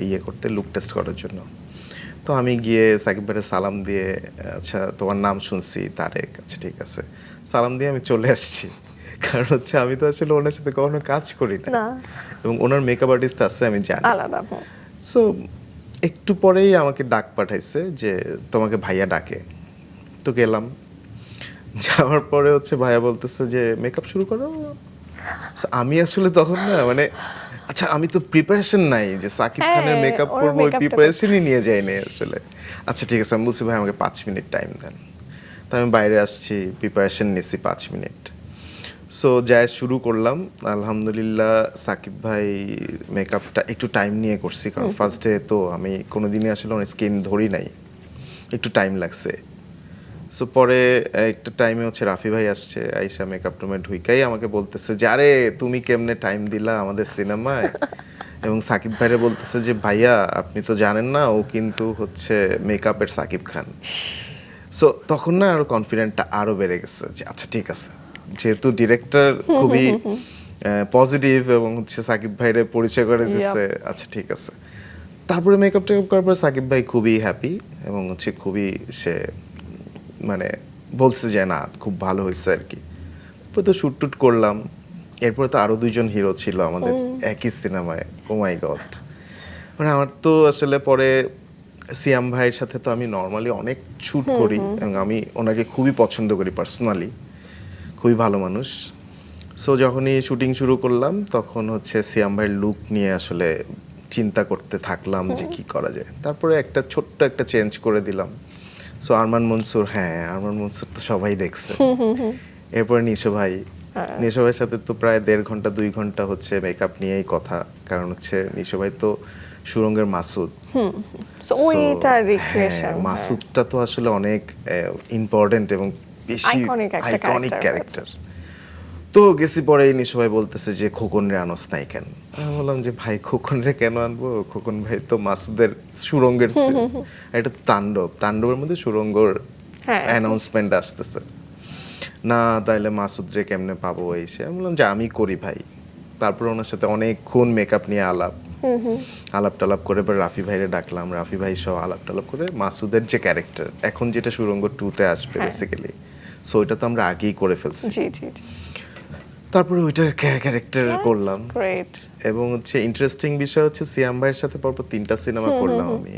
ইয়ে করতে, লুক টেস্ট করার জন্য। তো আমি গিয়ে সাকিব ভাইয়ের সালাম দিয়ে, আচ্ছা তোমার নাম শুনছি তারেক, আচ্ছা ঠিক আছে, সালাম দিয়ে আমি চলে আসছি। কারণ হচ্ছে আমি তো আসলে ওনার সাথে কখনো কাজ করি না, না, এবং ওনার মেকআপ আর্টিস্ট আছে আমি জানি। আলাদা। সো একটু পরেই আমাকে ডাক পাঠাইছে যে তোমাকে ভাইয়া ডাকে। তো গেলাম, যাওয়ার পরে হচ্ছে ভাইয়া বলতেছে যে মেকআপ শুরু করো। So, আমি আসলে তখন না মানে, আচ্ছা আমি তো প্রিপারেশন নাই যে সাকিব খানের হ্যাঁ, মেকআপ ওর করবো, ওই makeup টা প্রিপারেশনই নিয়ে যাইনি আসলে। আচ্ছা ঠিক আছে, আমি বলছি ভাই আমাকে 5 মিনিট টাইম দেন। তো আমি বাইরে আসছি, প্রিপারেশন নিছি 5 মিনিট। সো যাই শুরু করলাম, আলহামদুলিল্লাহ সাকিব ভাই মেকআপটা একটু টাইম নিয়ে করছি, কারণ ফার্স্ট ডে তো আমি কোনোদিনই আসলে অনেক স্কিন ধরি নাই, একটু টাইম লাগছে। সো পরে একটা টাইমে হচ্ছে রাফি ভাই আসছে, আইসা মেকআপ রুমে ঢুইকাই আমাকে বলতেছে যে আরে তুমি কেমনে টাইম দিলা আমাদের সিনেমায়, এবং সাকিব ভাইরে বলতেছে যে ভাইয়া আপনি তো জানেন না ও কিন্তু হচ্ছে মেকআপের সাকিব খান। সো তখন না আরো কনফিডেন্টটা আরো বেড়ে গেছে যে আচ্ছা ঠিক আছে, যেহেতু ডিরেক্টর খুবই পজিটিভ এবং হচ্ছে সাকিব ভাইরে পরিচয় করে দিচ্ছে, আচ্ছা ঠিক আছে। তারপরে মেকআপ টেকআপ করার পর সাকিব ভাই খুবই হ্যাপি, এবং হচ্ছে খুবই সে মানে বলছে যে না খুব ভালো হয়েছে আর কি। তারপরে তো শ্যুট টুট করলাম, এরপরে তো আরো 2জন হিরো ছিল আমাদের একই সিনেমায়। ও মাই গড, মানে আমার তো আসলে পরে সিয়াম ভাইয়ের সাথে তো আমি নর্মালি অনেক শ্যুট করি, এবং আমি ওনাকে খুবই পছন্দ করি পার্সোনালি, খুবই ভালো মানুষ। সো যখনই শুটিং শুরু করলাম তখন হচ্ছে সিয়াম ভাইয়ের লুক নিয়ে আসলে চিন্তা করতে থাকলাম যে কি করা যায়। তারপরে একটা ছোট্ট একটা চেঞ্জ করে দিলাম। সো আরমান মনসুর, হ্যাঁ আরমান মনসুর তো সবাই দেখছে। এরপরে নিশো ভাই, নিশো ভাইয়ের সাথে তো প্রায় 1.5 ঘন্টা 2 ঘন্টা হচ্ছে মেকআপ নিয়েই কথা, কারণ হচ্ছে নিশো ভাই তো সুরঙ্গের মাসুদ। সো ওইটা রিক্রিয়েশন, মাসুদটা তো আসলে অনেক ইম্পর্টেন্ট এবং বেশি আইকনিক ক্যারেক্টার। তো গেছি পরে নিশো ভাই বলতেছে যে খোকন রে আনস নাই কেন। আমি বললাম যে ভাই খোকন রে কেন আনবো, খোকন ভাই তো মাসুদের সুরঙ্গের এটা তো তাণ্ডবের মধ্যে সুরঙ্গর অ্যানাউন্সমেন্ট আসতেছে না, তাইলে মাসুদ রে কেমনে পাবো এই সে। আমি বললাম যে আমি করি ভাই। তারপর ওনার সাথে অনেকক্ষণ মেকআপ নিয়ে আলাপ টালাপ করে এবার রাফি ভাইরে ডাকলাম, রাফি ভাই সহ আলাপ টালাপ করে মাসুদের যে ক্যারেক্টার এখন যেটা সুরঙ্গ 2-তে আসবে বেসিক্যালি, সো ওইটা তো আমরা আগেই করে ফেলছি। জি জি জি। তারপরে ওইটা ক্যারেক্টার করলাম। গ্রেট। এবং হচ্ছে ইন্টারেস্টিং বিষয় হচ্ছে সিয়াম ভাইয়ের সাথে পরপর 3টা সিনেমা করলাম আমি।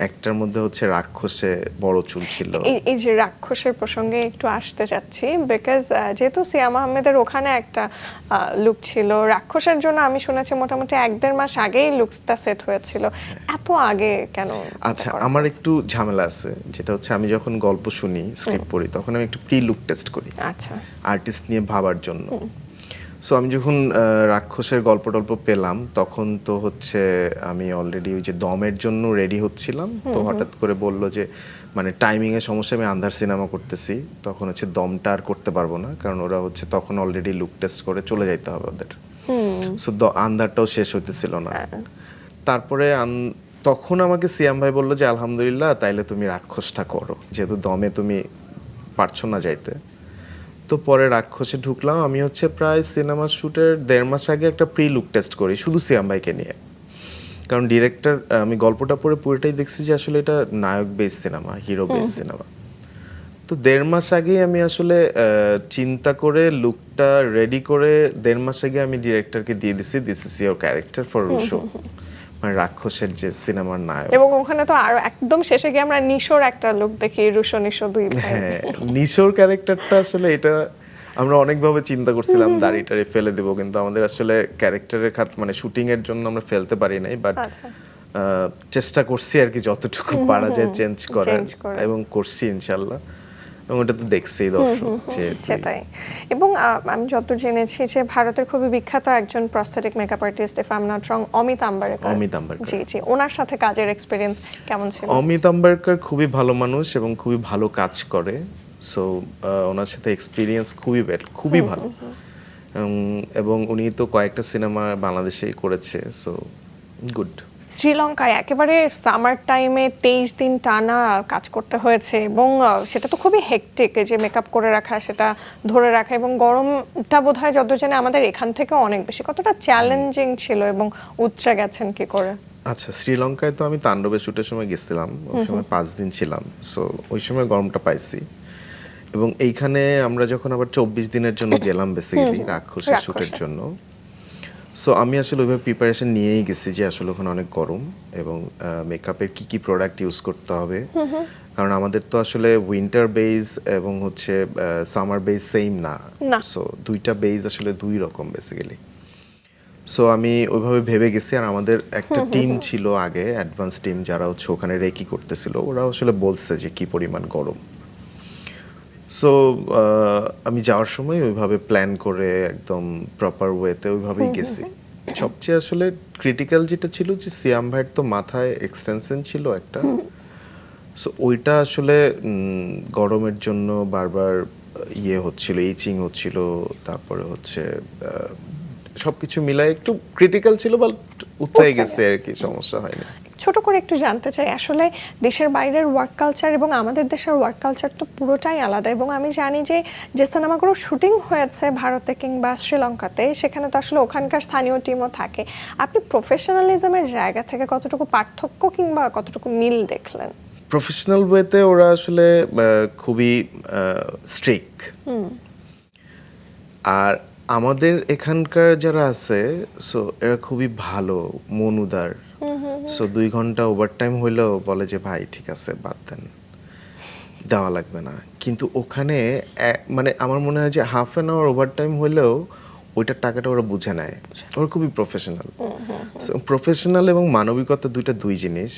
একটার মধ্যে হচ্ছে রাক্ষসে বড় চুল ছিল। এই যে রাক্ষসের প্রসঙ্গে একটু আসতে চাচ্ছি, বিকজ যেহেতু সিয়াম আহমেদের ওখানে একটা লুক ছিল, রাক্ষসের জন্য আমি শুনেছি মোটামুটি 1-1.5 মাস আগেই লুকটা সেট হয়েছিল। এত আগে কেন? আচ্ছা আমার একটু ঝামেলা আছে, যেটা হচ্ছে আমি যখন গল্প শুনি স্ক্রিপ্ট পড়ি তখন আমি একটু প্রি লুক টেস্ট করি, আচ্ছা আর্টিস্ট নিয়ে ভাবার জন্য। সো আমি যখন রাক্ষসের গল্প টল্প পেলাম তখন তো হচ্ছে আমি অলরেডি ওই যে দমের জন্য রেডি হচ্ছিলাম। তো হঠাৎ করে বললো যে মানে টাইমিং এর সমস্যা, আমি আন্ধার সিনেমা করতেছি, তখন হচ্ছে দমটা আর করতে পারবো না, কারণ ওরা হচ্ছে তখন অলরেডি লুক টেস্ট করে চলে যাইতে হবে ওদের। সো আন্ধারটাও শেষ হইতেছিল না। তারপরে তখন আমাকে সিয়াম ভাই বললো যে আলহামদুলিল্লাহ তাইলে তুমি রাক্ষসটা করো, যেহেতু দমে তুমি পারছো না যাইতে। তো পরে রাক্ষসে ঢুকলাম। আমি হচ্ছে প্রায় সিনেমা শুটের 1.5 মাস আগে একটা প্রি লুক টেস্ট করি শুধু সিয়াম ভাইকে নিয়ে, কারণ ডিরেক্টর, আমি গল্পটা পড়ে পুরোটাই দেখছি যে আসলে এটা নায়ক base cinema, hero base cinema. তো 1.5 মাস আগেই আমি আসলে চিন্তা করে লুকটা রেডি করে 1.5 মাস আগে আমি ডিরেক্টরকে দিয়ে দিছি this is your character for Russo, মানে রাক্ষসের যে সিনেমার নায়ক। এবং ওখানে তো আরো একদম শেষে গিয়ে আমরা নিশোর একটা লুক দেখি, রুশো নিশো 2 ভাই। হ্যাঁ নিশোর ক্যারেক্টারটা আসলে এটা আমরা অনেকভাবে চিন্তা করছিলাম দাড়িটারে ফেলে দেবো, কিন্তু আমাদের আসলে ক্যারেক্টারের মানে শুটিং এর জন্য আমরা ফেলতে পারি নাই, বাট চেষ্টা করছি আর কি যতটুকু পারা যায় চেঞ্জ করার, এবং করছি ইনশাল্লাহ। এবং ওটা তো দেখছেই দর্শক। সেটাই। এবং আমি যতদূর জেনেছি যে ভারতের খুবই বিখ্যাত একজন prosthetic makeup artist, if I am not wrong, Amit Ambarkar. জি জি, ওনার সাথে কাজের এক্সপেরিয়েন্স কেমন ছিল? অমিত আম্বারকার খুবই ভালো মানুষ এবং খুবই ভালো কাজ করে। সো ওনার সাথে এক্সপিরিয়েন্স খুবই ভালো, এবং উনি তো কয়েকটা সিনেমা বাংলাদেশেই করেছে। So good. শ্রীলঙ্কায় একেবারে সামার টাইমে 23 দিন টানা কাজ করতে হয়েছে এবং সেটা তো খুবই হেক্টিক, যে মেকআপ করে রাখা, সেটা ধরে রাখা, এবং গরমটা বোধহয় যত জানে আমাদের এখান থেকে অনেক বেশি। কতটা চ্যালেঞ্জিং ছিল এবং উতরে গেছেন কি করে? আচ্ছা, শ্রীলঙ্কায় তো আমি তাণ্ডবে শুটের সময় গেছিলাম, ওই সময় 5 দিন ছিলাম। সো ওই সময় গরমটা পাইছি। এবং এইখানে আমরা যখন আবার 24 দিনের জন্য গেলাম বেসিক্যালি রাক্ষসের শুটের জন্য, সো আমি আসলে ওইভাবে প্রিপারেশন নিয়েই গেছি যে আসলে ওখানে অনেক গরম এবং মেকআপের কি কি প্রোডাক্ট ইউজ করতে হবে, কারণ আমাদের তো আসলে উইন্টার বেজ এবং হচ্ছে সামার বেজ সেম না। সো দুইটা বেজ আসলে দুই রকম বেসিক্যালি। সো আমি ওইভাবে ভেবে গেছি। আর আমাদের একটা টিম ছিল আগে, অ্যাডভান্স টিম, যারা হচ্ছে ওখানে রেকি করতেছিল, ওরা আসলে বলছে যে কি পরিমাণ গরম। সো আমি যাওয়ার সময় ওইভাবে প্ল্যান করে একদম প্রপার ওয়েতে ওইভাবেই গেছি। সবচেয়ে আসলে ক্রিটিক্যাল যেটা ছিল যে সিয়াম ভাইয়ের তো মাথায় এক্সটেনশন ছিল একটা, সো ওইটা আসলে গরমের জন্য বারবার ইয়ে হচ্ছিল, ইচিং হচ্ছিল, তারপরে হচ্ছে সবকিছু মিলাই একটু ক্রিটিক্যাল ছিল, বাট উঠে গেছে আর কি, সমস্যা হয়নি। ছোট করে একটু জানতে চাই, আসলে দেশের বাইরের ওয়ার্ক কালচার এবং আমাদের দেশের ওয়ার্ক কালচার তো পুরোটাই আলাদা, এবং আমি জানি যে যে সিনেমাগুলো শুটিং হয়েছে ভারতে কিংবা শ্রীলঙ্কাতে, সেখানে তো আসলে ওখানকার স্থানীয় টিমও থাকে। আপনি প্রফেশনালিজমের জায়গা থেকে কতটুকু পার্থক্য কিংবা কতটুকু মিল দেখলেন? প্রফেশনাল ওয়েতে ওরা আসলে খুবই স্ট্রিক্ট, আর আমাদের এখানকার যারা আছে সো এরা খুবই ভালো, মন উদার। সো 2 ঘন্টা ওভারটাইম হইলেও বলে যে ভাই ঠিক আছে, বাদ দেন, দেওয়া লাগবে না। কিন্তু ওখানে মানে আমার মনে হয় যে হাফ অ্যান আওয়ার ওভারটাইম হইলেও ওইটার টাকাটা ওরা বুঝে নেয়। ওরা খুবই প্রফেশনাল। সো প্রফেশনাল এবং মানবিকতা দুই জিনিস।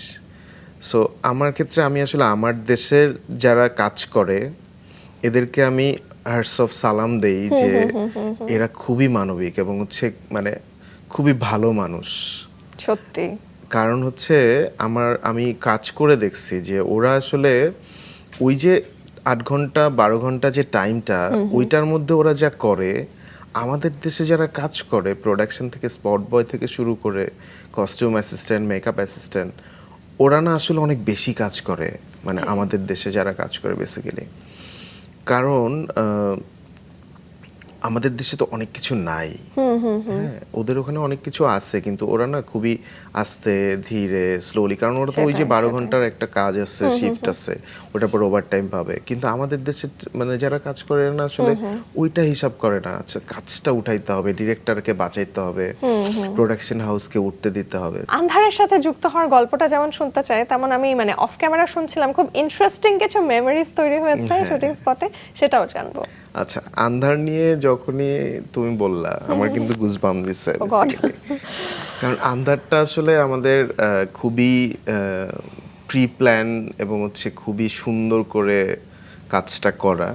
সো আমার ক্ষেত্রে আমি আসলে আমার দেশের যারা কাজ করে এদেরকে আমি হার্টস অফ সালাম দেই যে এরা খুবই মানবিক এবং হচ্ছে মানে খুবই ভালো মানুষ। সত্যি, কারণ হচ্ছে আমি কাজ করে দেখছি যে ওরা আসলে ওই যে 8 ঘন্টা 12 ঘন্টা যে টাইমটা, ওইটার মধ্যে ওরা যা করে, আমাদের দেশে যারা কাজ করে প্রোডাকশন থেকে স্পট বয় থেকে শুরু করে কস্টিউম অ্যাসিস্ট্যান্ট, মেকআপ অ্যাসিস্ট্যান্ট, ওরা না আসলে অনেক বেশি কাজ করে মানে আমাদের দেশে যারা কাজ করে বেসিক্যালি। কারণ আমাদের দেশে তো অনেক কিছু নাই, হ্যাঁ, ওদের ওখানে অনেক কিছু আছে, কিন্তু ওরা না খুবই আস্তে ধীরে স্লোলি, কারণ ওরা তো ওই যে 12 ঘন্টার একটা কাজ আছে, শিফট আছে, ওটার পর ওভার টাইম পাবে। কিন্তু আমাদের দেশে মানে যারা কাজ করে না আসলে ওইটা হিসাব করে না। আচ্ছা, কাজটা উঠাইতে হবে, ডিরেক্টরকে বাঁচাইতে হবে, প্রোডাকশন হাউসকে উঠতে দিতে হবে। আন্ধারের সাথে যুক্ত হওয়ার গল্পটা যেমন শুনতে চাই, তেমন আমি মানে অফ ক্যামেরা শুনছিলাম খুব ইন্টারেস্টিং কিছু মেমোরিজ তৈরি হয়েছে শুটিং স্পটে, সেটাও জানবো। আচ্ছা, আন্ধার নিয়ে যখনই তুমি বললা আমার কিন্তু গুজবাম দিচ্ছে, কারণ আন্ধারটা আসলে আমাদের খুবই প্রি প্ল্যান এবং হচ্ছে খুবই সুন্দর করে কাজটা করা,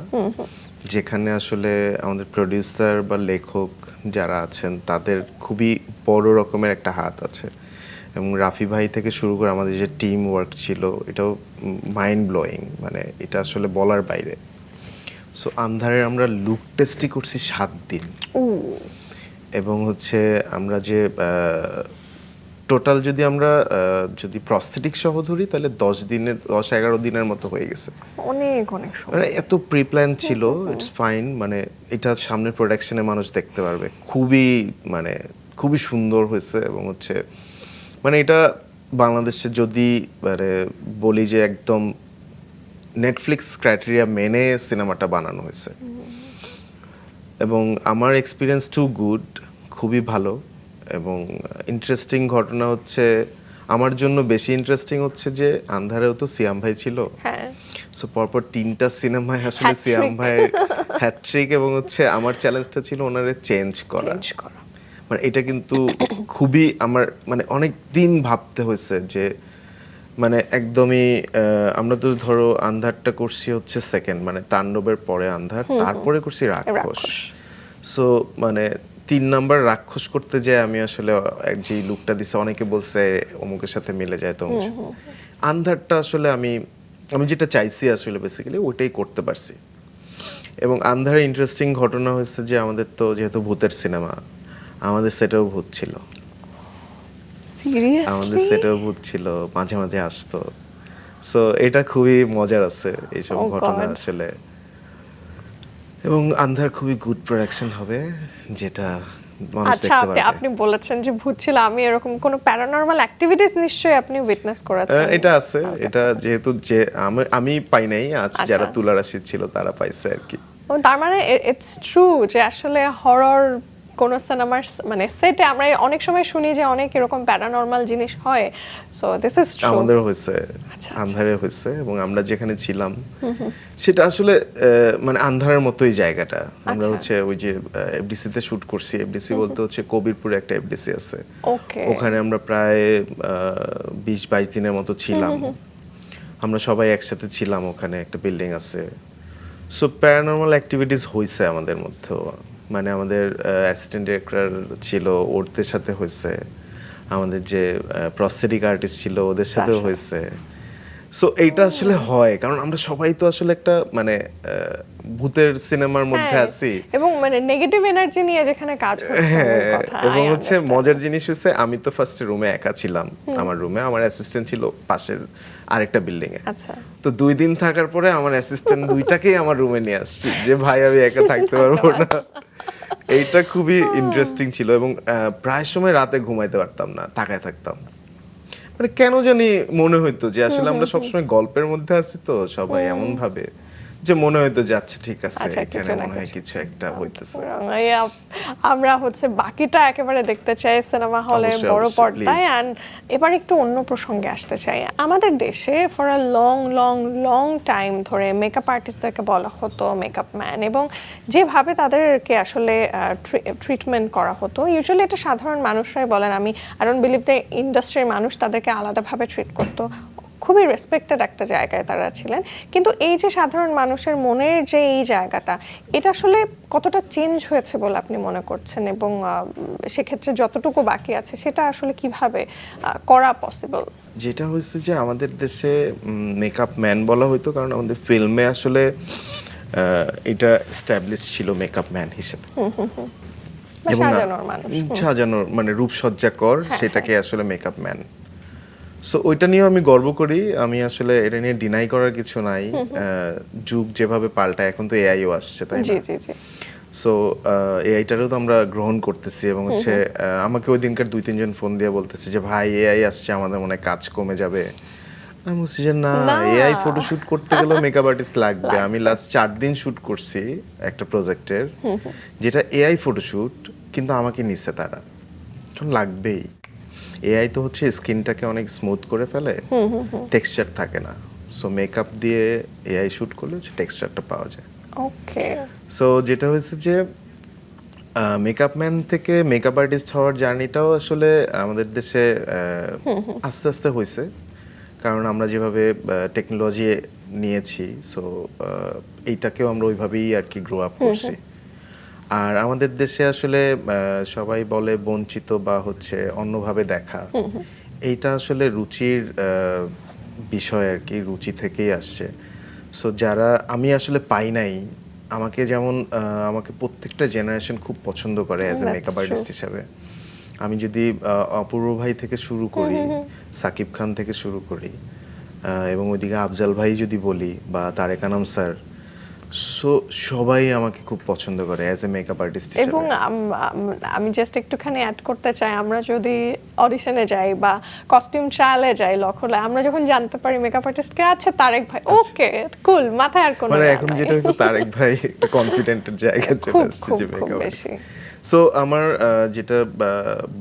যেখানে আসলে আমাদের প্রডিউসার বা লেখক যারা আছেন তাদের খুবই বড় রকমের একটা হাত আছে। এবং রাফি ভাই থেকে শুরু করে আমাদের যে টিম ওয়ার্ক ছিল, এটাও মাইন্ড ব্লোয়িং, মানে এটা আসলে বলার বাইরে। সো আন্ধারের আমরা লুক টেস্টই করছি 7 দিন, এবং হচ্ছে আমরা যে টোটাল যদি আমরা যদি প্রস্থেটিক সহ ধরি তাহলে 10-11 দিনের মতো হয়ে গেছে। অনেক অনেক মানে এত প্রি প্ল্যান ছিল। ইটস ফাইন, মানে এটা সামনে প্রোডাকশনে মানুষ দেখতে পারবে, খুবই সুন্দর হয়েছে। এবং হচ্ছে মানে এটা বাংলাদেশে যদি মানে বলি যে একদম নেটফ্লিক্স ক্রাইটেরিয়া মেনে সিনেমাটা বানানো হয়েছে, এবং আমার এক্সপিরিয়েন্স টু গুড, খুবই ভালো। এবং ইন্টারেস্টিং ঘটনা হচ্ছে, আমার জন্য বেশি ইন্টারেস্টিং হচ্ছে যে আন্ধারেও তো সিয়াম ভাই ছিল। সো পরপর 3টা সিনেমায় আসলে সিয়াম ভাইয়ের হ্যাট্রিক, এবং হচ্ছে আমার চ্যালেঞ্জটা ছিল ওনারে চেঞ্জ করা। মানে এটা কিন্তু খুবই আমার মানে অনেক দিন ভাবতে হয়েছে যে মানে একদমই আমরা তো ধরো আন্ধারটা করছি হচ্ছে সেকেন্ড, মানে তাণ্ডবের পরে আন্ধার, তারপরে করছি রাক্ষস। সো মানে 3 নাম্বার রাক্ষস করতে যায় আমি আসলে যে লুকটা দিছে অনেকে বলছে অমুকের সাথে মিলে যায়, তো আন্ধারটা আসলে আমি যেটা চাইছি আসলে বেসিক্যালি ওইটাই করতে পারছি। এবং আন্ধারে ইন্টারেস্টিং ঘটনা হয়েছে যে আমাদের তো যেহেতু ভূতের সিনেমা, আমাদের সেটাও ভূত ছিল। আমাদের সিরিয়াসলি? সেটেও ভূত ছিল, মাঝে মাঝে আসতো। সো এটা খুবই মজার আছে এইসব Oh ঘটনা God. আসলে। এবং আন্ধার খুবই গুড প্রোডাকশন হবে, যেটা মানুষ আচ্ছা, দেখতে আপনি পারবে। আপনি বলেছেন যে ভূত ছিল, আমি এরকম কোনো প্যারানরমাল অ্যাক্টিভিটিস নিশ্চয়ই আপনি উইটনেস করেছেন। এটা আছে, এটা যেহেতু যে আমি পাই নাই, আজ আচ্ছা। যারা তুলা রাশি ছিল তারা পাইছে আর কি। ও, তার মানে ইটস ট্রু যে আসলে হরর কোন সিনেমার মানে সেটে আমরা অনেক সময় শুনি যে অনেক এরকম প্যারানরমাল জিনিস হয়, সো দিস ইজ ট্রু। আমাদের হয়েছে, আচ্ছা। আন্ধারে হয়েছে, এবং আমরা যেখানে ছিলাম সেটা আসলে মানে আন্ধারের মতোই জায়গাটা। আমরা আচ্ছা। হচ্ছে ওই যে এফডিসি তে শুট করছি। এফডিসি বলতে হচ্ছে কবিরপুরে একটা এফডিসি আছে, ওকে। ওখানে আমরা প্রায় 20-22 দিনের মতো ছিলাম। আমরা সবাই একসাথে ছিলাম, ওখানে একটা বিল্ডিং আছে। সো প্যারানর্মাল অ্যাক্টিভিটিস হয়েছে আমাদের মধ্যেও, মানে আমাদের অ্যাসিস্ট্যান্ট ডিরেক্টর ছিল, ওদের সাথে হয়েছে। আমাদের যে প্রস্থেটিক আর্টিস্ট ছিল ওদের সাথেও হয়েছে। সো এইটা আসলে হয় কারণ আমরা সবাই তো আসলে একটা মানে ভূতের সিনেমার মধ্যে হ্যাঁ, আছি। এবং মানে নেগেটিভ এনার্জি নিয়ে যেখানে কাজ হচ্ছে এমন কথা, এবং I হচ্ছে understand. মজার জিনিস হচ্ছে আমি তো ফার্স্টে রুমে একা ছিলাম, আমার রুমে। আমার অ্যাসিস্ট্যান্ট ছিল পাশের আরেকটা বিল্ডিং এ। আচ্ছা। তো 2 দিন থাকার পরে আমার অ্যাসিস্ট্যান্ট দুইটাকেই আমার রুমে নিয়ে আসছি যে ভাই আমি একা থাকতে পারবো না। এইটা খুবই ইন্টারেস্টিং ছিল, এবং প্রায় সময় রাতে ঘুমাইতে পারতাম না, তাকায় থাকতাম। মানে কেন জানি মনে হইতো যে আসলে আমরা সবসময় গল্পের মধ্যে আছি, তো সবাই এমন ভাবে যে মনে হইতো যে আচ্ছা ঠিক আছে, আচ্ছা, এখানে কিছু না মনে হয় কিছু। কিছু একটা হইতেছে। এই আমরা হচ্ছে বাকিটা একেবারে দেখতে চাই সিনেমা হলে, অবশ্যই, বড় অবশ্যই, পর্দায়। please. অ্যান্ড এবার একটু অন্য প্রসঙ্গে আসতে চাই। আমাদের দেশে for a long long long time ধরে মেকআপ আর্টিস্টদেরকে বলা হতো মেকআপ ম্যান, এবং যেভাবে তাদেরকে আসলে ট্রিটমেন্ট করা হতো, ইউজুয়ালি এটা সাধারণ মানুষরাই বলেন, আমি আই ডোন্ট বিলিভ দ্য ইন্ডাস্ট্রির মানুষ তাদেরকে আলাদাভাবে ট্রিট করতো, খুবই রেসপেক্টেড একটা জায়গায় তারা ছিলেন। কিন্তু এই যে সাধারণ মানুষের মনের যে এই জায়গাটা, এটা আসলে কতটা চেঞ্জ হয়েছে বলে আপনি মনে করছেন, এবং সেক্ষেত্রে যতটুকু বাকি আছে সেটা আসলে কিভাবে করা পসিবল? যেটা হয়েছে যে আমাদের দেশে মেকআপ ম্যান বলা হতো কারণ আমাদের ফিল্মে আসলে এটা এস্টাবলিশ ছিল মেকআপ ম্যান হিসেবে। এবং সাজানোর মানুষ। সাজানোর মানে রূপসজ্জা কর, সেটাকে আসলে মেকআপ ম্যান। সো ওইটা নিয়েও আমি গর্ব করি। আমি আসলে এটা নিয়ে ডিনাই করার কিছু নাই। যুগ যেভাবে পাল্টায়, এখন তো এআইও আসছে, তাই জি না? জি জি। সো এআইটারও তো আমরা গ্রহণ করতেছি, এবং হচ্ছে আমাকে ওই দিনকার 2-3 জন ফোন দিয়ে বলতেছে যে ভাই এআই আসছে, আমাদের মনে হয় কাজ কমে যাবে। আমি বলছি যে না, না। এআই ফটোশুট করতে গেলেও মেকআপ আর্টিস্ট লাগবে। আমি লাস্ট 4 দিন শুট করছি একটা প্রজেক্টের, যেটা এআই ফটোশুট, কিন্তু আমাকে নিচ্ছে তারা, কারণ লাগবেই। এআই তো হচ্ছে স্কিনটাকে অনেক স্মুথ করে ফেলে, টেক্সচার থাকে না। সো মেকআপ দিয়ে এআই শুট করলে হচ্ছে টেক্সচারটা পাওয়া যায়। ওকে। সো যেটা হয়েছে যে মেকআপ ম্যান থেকে মেকআপ আর্টিস্ট হওয়ার জার্নিটাও আসলে আমাদের দেশে আস্তে আস্তে হয়েছে, কারণ আমরা যেভাবে টেকনোলজি নিয়েছি, সো এইটাকেও আমরা ওইভাবেই আর কি গ্রো আপ করছি। আর আমাদের দেশে আসলে সবাই বলে বঞ্চিত বা হচ্ছে অন্যভাবে দেখা, এইটা আসলে রুচির বিষয় আর কি, রুচি থেকেই আসছে। সো যারা আমি আসলে পাই নাই, আমাকে যেমন আমাকে প্রত্যেকটা জেনারেশন খুব পছন্দ করে as a That's makeup true. Artist হিসাবে। আমি যদি অপূর্ব ভাই থেকে শুরু করি, সাকিব খান থেকে শুরু করি, এবং ওইদিকে আফজাল ভাই যদি বলি, বা তারেক আনাম স্যার, সো সবাই আমাকে খুব পছন্দ করে অ্যাজ এ মেকআপ আর্টিস্ট এবং হিসেবে। আমি জাস্ট একটুখানি অ্যাড করতে চাই, আমরা যদি অডিশনে যাই বা কস্টিউম ট্রায়ালে যাই, লখলে আমরা যখন জানতে পারি মেকআপ আর্টিস্ট কে আছে, তারেক ভাই, ওকে কুল, মাথায় আর কোনো মানে না এখন নাই। যেটা হচ্ছে তারেক ভাই একটা কনফিডেন্টের জায়গা চলে খুব আসছে খুব যে খুব মেকআপ বেশি। সো আমার যেটা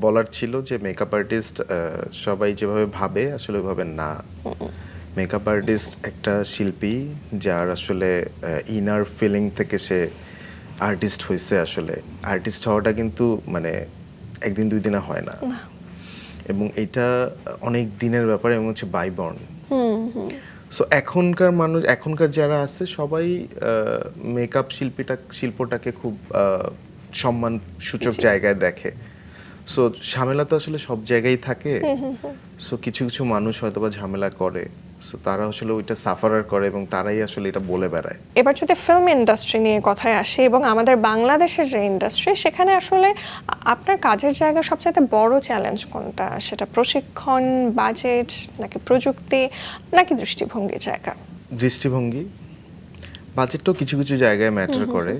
বলার ছিল যে মেকআপ আর্টিস্ট সবাই যেভাবে ভাবে আসলে ওইভাবে না। মেকআপ আর্টিস্ট একটা শিল্পী যার আসলে ইনার ফিলিং থেকে সে আর্টিস্ট হয়েছে। আসলে আর্টিস্ট হওয়াটা কিন্তু মানে একদিন 2 দিনে হয় না, এবং এটা অনেক দিনের ব্যাপার, এবং হচ্ছে বাইবর্ন। সো এখনকার মানুষ, এখনকার যারা আছে সবাই মেকআপ শিল্পটাকে খুব সম্মান সূচক জায়গায় দেখে। সো ঝামেলা তো আসলে সব জায়গায় থাকে। সো কিছু কিছু মানুষ হয়তো বা ঝামেলা করে, সো তারা আসলে ওইটা সাফারার করে এবং তারাই আসলে এটা বলে বেড়ায়। এবার যদি ফিল্ম ইন্ডাস্ট্রি নিয়ে কথায় আসি এবং আমাদের বাংলাদেশের যে ইন্ডাস্ট্রি, সেখানে আসলে আপনার কাজের জায়গা সবচেয়ে বড় চ্যালেঞ্জ কোনটা? সেটা প্রশিক্ষণ, বাজেট, নাকি প্রযুক্তি, নাকি দৃষ্টিভঙ্গির জায়গা? দৃষ্টিভঙ্গি, বাজেটটাও কিছু কিছু জায়গায় ম্যাটার করে,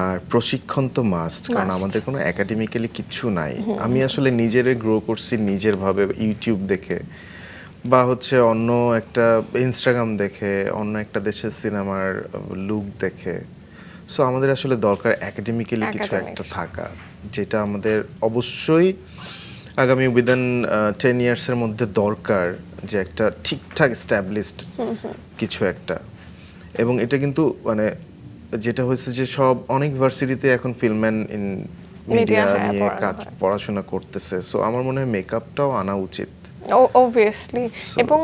আর প্রশিক্ষণ তো মাস্ট, কারণ আমাদের কোনো একাডেমিক্যালি কিচ্ছু নাই। আমি আসলে নিজেরে গ্রো করছি নিজের ভাবে, ইউটিউব দেখে বা হচ্ছে অন্য একটা ইনস্টাগ্রাম দেখে, অন্য একটা দেশের সিনেমার লুক দেখে। সো আমাদের আসলে দরকার একাডেমিক্যালি কিছু একটা থাকা, যেটা আমাদের অবশ্যই আগামী উইদিন 10 ইয়ার্সের মধ্যে দরকার, যে একটা ঠিকঠাক এস্টাবলিশড কিছু একটা। এবং এটা কিন্তু মানে যেটা হয়েছে যে অনেক ভার্সিটিতে এখন ফিল্ম অ্যান্ড ইন মিডিয়া নিয়ে কাজ পড়াশোনা করতেছে। সো আমার মনে হয় মেকআপটাও আনা উচিত অবভিয়াসলি। এবং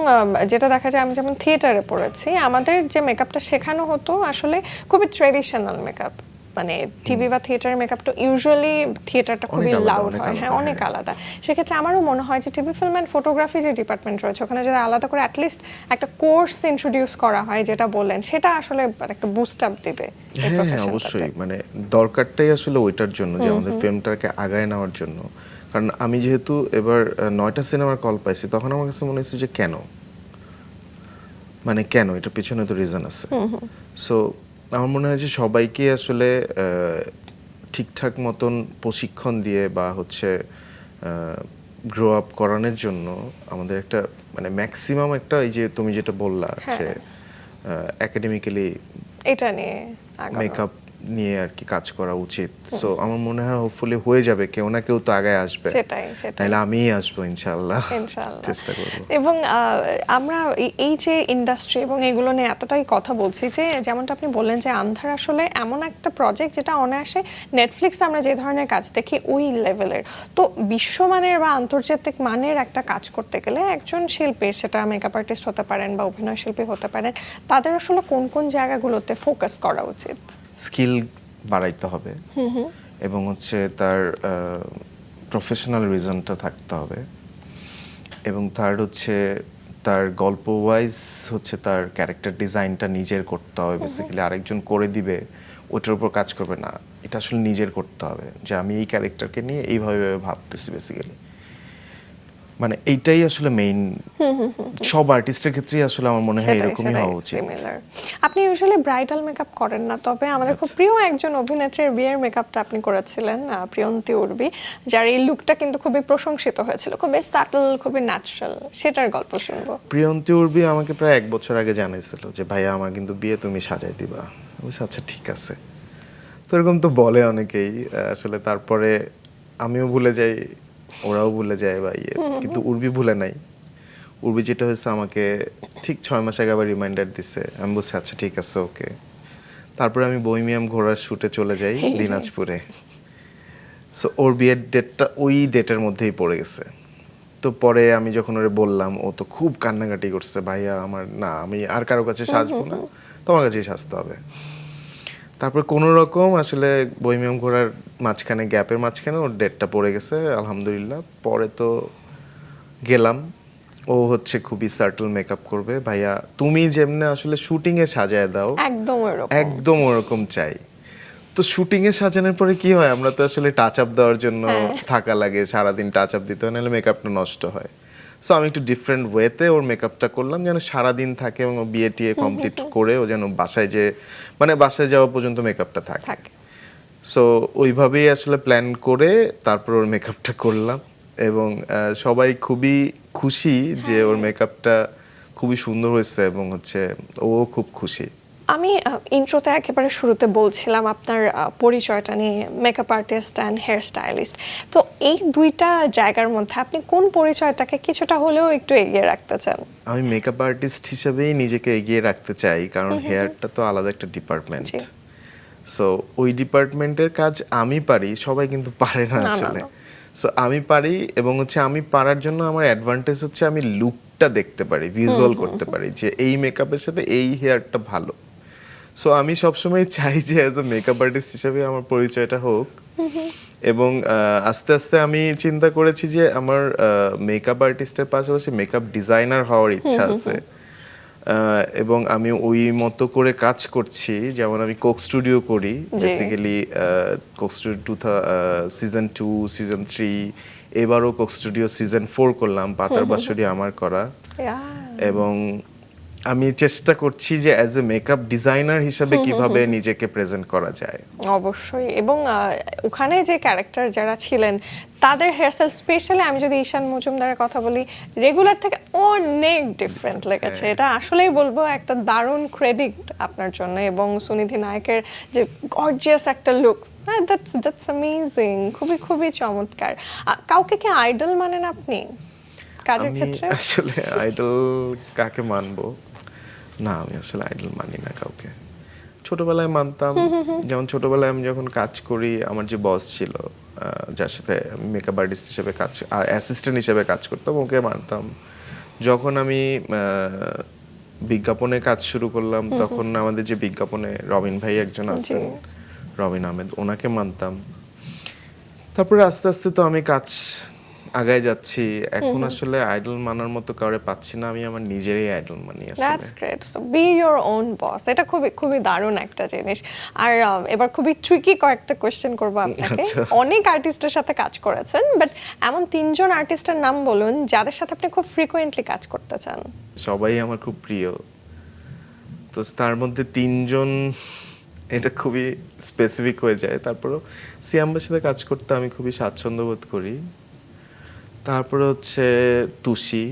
যেটা দেখা যায়, আমি যেমন থিয়েটারে পড়েছি, আমাদের যে মেকআপটা শেখানো হতো আসলে খুবই ট্রেডিশনাল মেকআপ। মানে টিভি বা থিয়েটারের মেকআপটা ইউজুয়ালি থিয়েটারটা খুবই লাউড হয়, হ্যাঁ অনেক আলাদা। সেক্ষেত্রে আমারও মনে হয় যে টিভি ফিল্ম অ্যান্ড ফটোগ্রাফি যে ডিপার্টমেন্ট রয়েছে, ওখানে যদি আলাদা করে অ্যাটলিস্ট একটা কোর্স ইন্ট্রোডিউস করা হয়, যেটা বললেন, সেটা আসলে একটা বুস্ট আপ দিবে। হ্যাঁ অবশ্যই, মানে দরকারটাই আসলে ওইটার জন্য, যে আমাদের ফিল্মটাকে আগায় নেওয়ার জন্য। কারণ আমি যেহেতু এবার 9টা সিনেমার কল পাইছি, তখন আমার কাছে মনে হচ্ছে যে কেন, মানে কেন, এটার পিছনে তো রিজন আছে। সো আমার মনে হয় যে সবাইকে আসলে ঠিকঠাক মতন প্রশিক্ষণ দিয়ে বা হচ্ছে গ্রো আপ করানোর জন্য আমাদের একটা মানে ম্যাক্সিমাম একটা, এই যে তুমি যেটা বললা যে একাডেমিক্যালি এটা নিয়ে মেকআপ নিয়ে আর কি কাজ করা উচিত। সো আমার মনে হয় হোপফুলি হয়ে যাবে, কেউ না কেউ তো আগায় আসবে। সেটাই। তাহলে আমিই আসবো ইনশাআল্লাহ, ইনশাআল্লাহ চেষ্টা করব। এবং আমরা এই যে ইন্ডাস্ট্রি এবং এগুলো নিয়ে এতটাই কথা বলছি, যে যেমনটা আপনি বললেন যে আন্ধার আসলে এমন একটা প্রজেক্ট যেটা অনায়াসে নেটফ্লিক্সে আমরা যে ধরনের কাজ দেখি ওই লেভেলের। তো বিশ্বমানের বা আন্তর্জাতিক মানের একটা কাজ করতে গেলে একজন শিল্পীর, সেটা মেকআপ আর্টিস্ট হতে পারেন বা অভিনয় শিল্পী হতে পারেন, তাদের আসলে কোন কোন জায়গাগুলোতে ফোকাস করা উচিত? স্কিল বাড়াইতে হবে এবং হচ্ছে তার প্রফেশনাল রিজনটা থাকতে হবে, এবং থার্ড হচ্ছে তার গল্প ওয়াইজ হচ্ছে তার ক্যারেক্টার ডিজাইনটা নিজের করতে হবে। বেসিক্যালি আরেকজন করে দিবে ওটার উপর কাজ করবে না, এটা আসলে নিজের করতে হবে, যে আমি এই ক্যারেক্টারকে নিয়ে এইভাবে ভাবতেছি বেসিক্যালি। মানে এইটাই আসলে মেইন, সব আর্টিস্টের ক্ষেত্রেই আসলে আমার মনে হয় এরকমই হওয়া উচিত। আপনি ইউজুয়ালি ব্রাইডাল মেকআপ করেন না, তবে আমাদের খুব প্রিয় একজন অভিনেত্রীর বিয়ের মেকআপটা আপনি করেছিলেন, প্রিয়ন্তী উর্বি, যার এই লুকটা কিন্তু খুবই প্রশংসিত হয়েছিল, খুবই সাটল, খুবই ন্যাচারাল। সেটার গল্প শুনবো। প্রিয়ন্তী উর্বি আমাকে প্রায় 1 বছর আগে জানাইছিল যে ভাইয়া আমার কিন্তু বিয়ে তুমি সাজাই দিবা। বলছি আচ্ছা ঠিক আছে। তো এরকম তো বলে অনেকেই আসলে, তারপরে আমিও ভুলে যাই, ওরাও ভুলে যায় বা কিন্তু উর্বি ভুলে নাই। উর্বি যেটা হয়েছে, আমাকে ঠিক 6 মাস আগে আবার রিমাইন্ডার দিছে। আমি বলছি আচ্ছা ঠিক আছে ওকে। তারপরে আমি বহিমিয়াম ঘোড়ার শুটে চলে যাই দিনাজপুরে। সো ওর বিয়ের ডেটটা ওই ডেটের মধ্যেই পড়ে গেছে। তো পরে আমি যখন ওরে বললাম, ও তো খুব কান্নাকাটি করছে, ভাইয়া আমার না, আমি আর কারো কাছে সাজবো না, তোমার কাছেই সাজতে হবে। তারপর কোনো রকম আসলে বহিমিয়াম ঘোড়ার মাঝখানে, গ্যাপের মাঝখানে ওর ডেটটা পড়ে গেছে আলহামদুলিল্লাহ। পরে তো গেলাম, ও হচ্ছে খুবই সার্টল মেকআপ করবে। ভাইয়া তুমি যেমনে আসলে শুটিং এ সাজায় দাও, একদম ওরকম চাই। তো শুটিং এ সাজানোর পরে কি হয়, আমরা তো আসলে টাচ আপ দেওয়ার জন্য থাকা লাগে, সারাদিন টাচ আপ দিতে হয়, নাহলে মেকআপটা নষ্ট হয়। সো আমি একটু ডিফারেন্ট ওয়েতে ওর মেকআপটা করলাম, যেন সারাদিন থাকে এবং বিয়ে টিয়ে কমপ্লিট করে ও যেন বাসায় বাসায় যাওয়া পর্যন্ত মেকআপটা থাকে। সো ওইভাবেই আসলে প্ল্যান করে তারপর ওর মেকআপটা করলাম, এবং সবাই খুবই খুশি যে ওর মেকআপটা খুবই সুন্দর হয়েছে, এবং হচ্ছে ও খুব খুশি। আমি ইন্ট্রোতে একেবারে শুরুতে বলছিলাম আপনার পরিচয়টা নিয়ে, makeup artist and hair stylist. তো এই দুইটা জায়গার মধ্যে আপনি কোন পরিচয়টাকে কিছুটা হলেও একটু এগিয়ে রাখতে চান? আমি মেকআপ আর্টিস্ট হিসেবেই নিজেকে এগিয়ে রাখতে চাই, কারণ হেয়ারটা তো আলাদা একটা ডিপার্টমেন্ট। সো ওই ডিপার্টমেন্টের কাজ আমি পারি, সবাই কিন্তু পারে না আসলে। সো আমি পারি, এবং হচ্ছে আমি পারার জন্য আমার অ্যাডভান্টেজ হচ্ছে আমি লুকটা দেখতে পারি, ভিজুয়াল করতে পারি যে এই মেকআপের সাথে এই হেয়ারটা ভালো। সো আমি সবসময় চাই যে অ্যাজ এ মেকআপ আর্টিস্ট হিসেবে আমার পরিচয়টা হোক, এবং আস্তে আস্তে আমি চিন্তা করেছি যে আমার মেকআপ আর্টিস্টের পাশাপাশি মেকআপ ডিজাইনার হওয়ার ইচ্ছা আছে। এবং আমি ওই মতো করে কাজ করছি, যেমন আমি কোক স্টুডিও করি basically. Coke studio season 2, season 3, এবারও কোক স্টুডিও সিজন 4 করলাম, পাতার বাঁশরি আমার করা। এবং আমি চেষ্টা করছি যে অ্যাজ এ মেকআপ ডিজাইনার হিসেবে কিভাবে নিজেকে প্রেজেন্ট করা যায়। অবশ্যই। এবং ওখানে যে ক্যারেক্টার যারা ছিলেন তাদের হেয়ারস্টাইল, স্পেশালি আমি যদি ঈশান মজুমদারের কথা বলি, রেগুলার থেকে অনেক ডিফারেন্ট লেগেছে। এটা আসলেই বলবো একটা দারুণ ক্রেডিট আপনার জন্য। এবং সুনিধি নায়কের যে গর্জিয়াস একটা লুক, দ্যাটস অ্যামেজিং, খুবই খুবই চমৎকার। কাউকে কি আইডল মানেন আপনি কাজের আমি ক্ষেত্রে? আসলে আইডল কাকে মানবো, না আমি আসলে আইডল মানি না কাউকে। ছোটবেলায় মানতাম, যেমন ছোটবেলায় আমি যখন কাজ করি, আমার যে বস ছিল, যার সাথে মেকআপ আর্টিস্ট হিসেবে কাজ, অ্যাসিস্ট্যান্ট হিসেবে কাজ করতাম, ওকে মানতাম। যখন আমি বিজ্ঞাপনে কাজ শুরু করলাম, তখন আমাদের যে বিজ্ঞাপনে রবিন ভাই একজন আছেন, রবিন আহমেদ, ওনাকে মানতাম। তারপরে আস্তে আস্তে তো আমি কাজ আগায় যাচ্ছি। এখন আসলে আইডল মানার মতো কাউরে পাচ্ছি না, আমি আমার নিজেরই আইডল মানি আসলে। That's great. So B your own বস, এটা খুবই খুবই দারুণ একটা জিনিস। আর এবার খুবই ট্রিকি কয়েকটা কোশ্চেন করব আপনাকে। অনেক আর্টিস্টের সাথে কাজ করেছেন, বাট এমন 3জন আর্টিস্টের নাম বলুন যাদের সাথে আপনি খুব ফ্রিকোয়েন্টলি কাজ করতে চান। সবাই আমার খুব প্রিয়, তো তার মধ্যে 3জন এটা খুবই স্পেসিফিক হয়ে যায়। তারপরও সিয়াম্বার সাথে কাজ করতে আমি খুবই স্বাচ্ছন্দ্য বোধ করি। তারপরে হচ্ছে তুষি,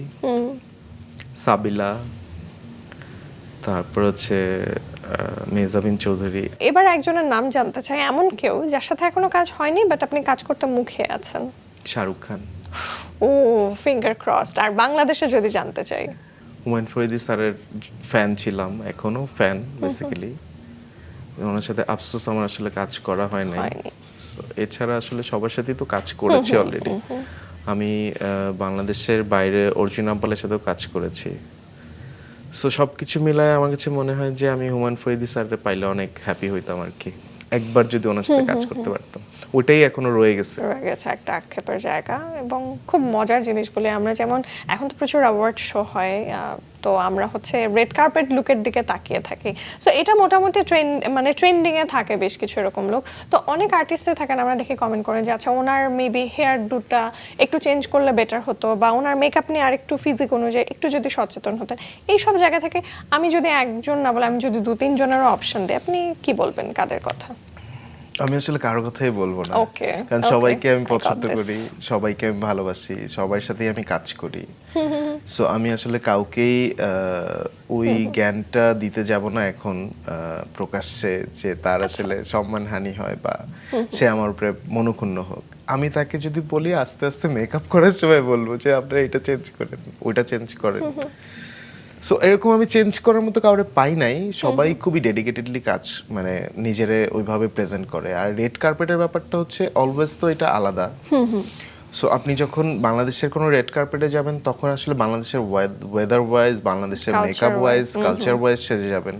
সাবিলা, তারপর হচ্ছে মেজাবিন চৌধুরী। এবার একজনের নাম জানতে চাই, এমন কেউ যার সাথে এখনো কাজ হয়নি বাট আপনি কাজ করতে মুখে আছেন। শাহরুখ খান। ও, ফিঙ্গার ক্রসড। আর বাংলাদেশে যদি জানতে চাই? হুমায়ুন ফরিদি স্যারের ফ্যান ছিলাম, এখনো ফ্যান বেসিক্যালি। ওনার সাথে আফসোস আমার আসলে কাজ করা হয় নাই। এছাড়া আসলে সবার সাথেই তো কাজ করেছি অলরেডি। আমি বাংলাদেশের বাইরে অর্জুন আব্বালের সাথেও কাজ করেছি। সো সবকিছু মিলায় আমার কাছে মনে হয় যে আমি হুমায়ুন ফরিদি স্যারকে পাইলে অনেক হ্যাপি হইতাম আর কি, একবার যদি ওনার সাথে কাজ করতে পারতাম। ওইটাই এখনো রয়ে গেছে একটা আক্ষেপের জায়গা। এবং খুব মজার জিনিস বলে, আমরা যেমন এখন তো প্রচুর অ্যাওয়ার্ড শো হয়, তো আমরা হচ্ছে রেড কার্পেট লুকের দিকে তাকিয়ে থাকি। সো এটা মোটামুটি ট্রেন্ডিং এ থাকে বেশ কিছু এরকম লোক। তো অনেক আর্টিস্টে থাকেন, আমরা দেখি কমেন্ট করে যে আচ্ছা ওনার মেবি হেয়ার ডুটা একটু চেঞ্জ করলে বেটার হতো, বা ওনার মেকআপ নিয়ে আরেকটু ফিজিক অনুযায়ী একটু যদি সচেতন হতেন। এই সব জায়গা থেকে আমি যদি একজন না বলে, আমি যদি 2-3 জনেরও অপশন দিই, আপনি কি বলবেন কাদের কথা? আমি আসলে কারো কথাই বলবো না, Okay, কারণ okay. সবাইকে আমি I got পছন্দ this. করি, সবাইকে আমি ভালোবাসি, সবার সাথেই আমি কাজ করি। সো আমি আসলে কাউকেই ওই জ্ঞানটা দিতে যাব না এখন প্রকাশ্যে, যে তার আসলে সম্মানহানি হয় বা সে আমার উপরে মনোক্ষুণ্ণ হোক। আমি তাকে যদি বলি, আস্তে আস্তে মেকআপ করার সময় বলবো যে আপনারা এটা চেঞ্জ করেন, ওইটা চেঞ্জ করেন। সো এরকম আমি চেঞ্জ করার মতো কাউরে পাই নাই। সবাই খুবই ডেডিকেটেডলি কাজ, মানে নিজেরে ওইভাবে প্রেজেন্ট করে। আর রেড কার্পেটের ব্যাপারটা হচ্ছে অলওয়েজ তো এটা আলাদা। সো আপনি যখন বাংলাদেশের কোনো রেড কার্পেটে যাবেন, তখন আসলে বাংলাদেশের ওয়েদার ওয়াইজ, বাংলাদেশের মেকআপ ওয়াইজ, কালচার ওয়াইজ সেজে যাবেন।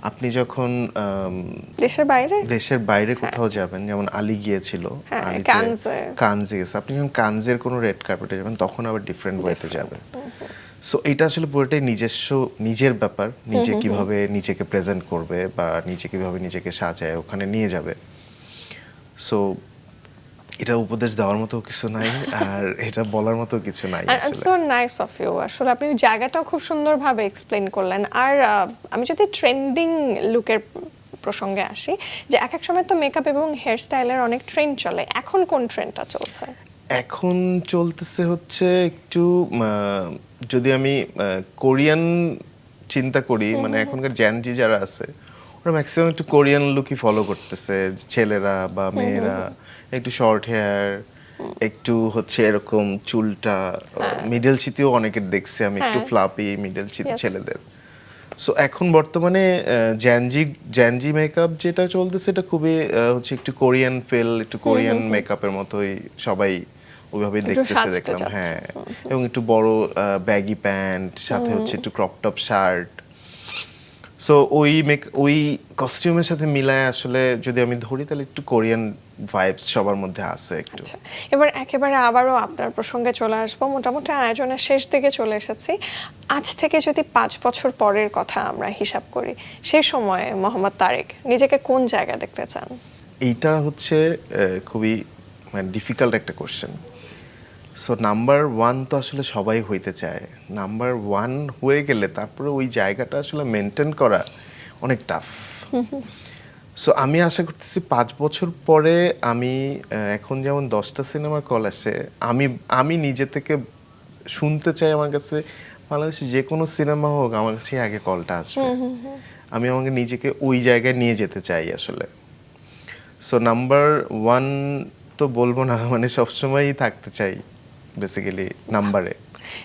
আপনি যখন দেশের বাইরে কোথাও যাবেন, যেমন আলী গিয়েছিল, কানজে গেছে, আপনি যখন কানজের কোনো রেড কার্পেটে যাবেন, তখন আবার ডিফারেন্ট ওয়েতে যাবেন। সো এটা আসলে পুরোটাই নিজের ব্যাপার, নিজে কিভাবে নিজেকে প্রেজেন্ট করবে বা কিভাবে নিজেকে সাজায় ওখানে নিয়ে যাবে। সো এটা উপদেশ দেওয়ার মতো কিছু নাই, আর এটা বলার মতো কিছু নাই। So nice of you. আসলে আপনি জায়গাটাও খুব সুন্দরভাবে এক্সপ্লেইন করলেন। আর আমি যদি ট্রেন্ডিং লুকের প্রসঙ্গে আসি, যে এক এক সময় তো মেকআপ এবং হেয়ার স্টাইলের অনেক ট্রেন্ড চলে, এখন কোন ট্রেন্ডটা চলছে? এখন চলতেছে হচ্ছে একটু, যদি আমি কোরিয়ান চিন্তা করি, মানে এখনকার জেনজি যারা আছে, ওরা ম্যাক্সিমাম একটু কোরিয়ান লুকই ফলো করতেছে, ছেলেরা বা মেয়েরা। একটু শর্ট হেয়ার, একটু হচ্ছে এরকম চুলটা মিডল চিতিও অনেকের দেখছি আমি, একটু ফ্লাপি মিডল চিতি ছেলেদের। সো এখন বর্তমানে জ্যানজি মেকআপ যেটা চলতেছে, এটা খুবই হচ্ছে একটু কোরিয়ান ফিল, একটু কোরিয়ান মেকআপের মতোই সবাই ওইভাবেই দেখতেছে দেখলাম। হ্যাঁ, এবং একটু বড় ব্যাগি প্যান্ট, সাথে হচ্ছে একটু ক্রপ টপ শার্ট। সো ওই কস্টিউমের সাথে মিলায় আসলে যদি আমি ধরি তাহলে একটু কোরিয়ান ভাইবস সবার মধ্যে আছে একটু। আচ্ছা, এবার একেবারে আবারও আপনার প্রসঙ্গে চলে আসবো। মোটামুটি আয়োজনের শেষ দিকে চলে এসেছি। আজ থেকে যদি 5 বছর পরের কথা আমরা হিসাব করি, সেই সময়ে মোহাম্মদ তারেক নিজেকে কোন জায়গায় দেখতে চান? এইটা হচ্ছে খুবই মানে ডিফিকাল্ট একটা কোশ্চেন। সো নাম্বার 1 তো আসলে সবাই হইতে চায়, নাম্বার 1 হয়ে গেলে তারপরে ওই জায়গাটা আসলে মেনটেন করা অনেক টাফ। সো আমি আশা করতেছি 5 বছর পরে আমি এখন যেমন 10টা সিনেমার কল আসে, আমি নিজে থেকে শুনতে চাই আমার কাছে বাংলাদেশে যে কোনো সিনেমা হোক আমার কাছে আগে কলটা আসবে। আমি আমাকে নিজেকে ওই জায়গায় নিয়ে যেতে চাই আসলে। সো নাম্বার 1 তো বলবো না, মানে সবসময়ই থাকতে চাই বেসিক্যালি নাম্বারে।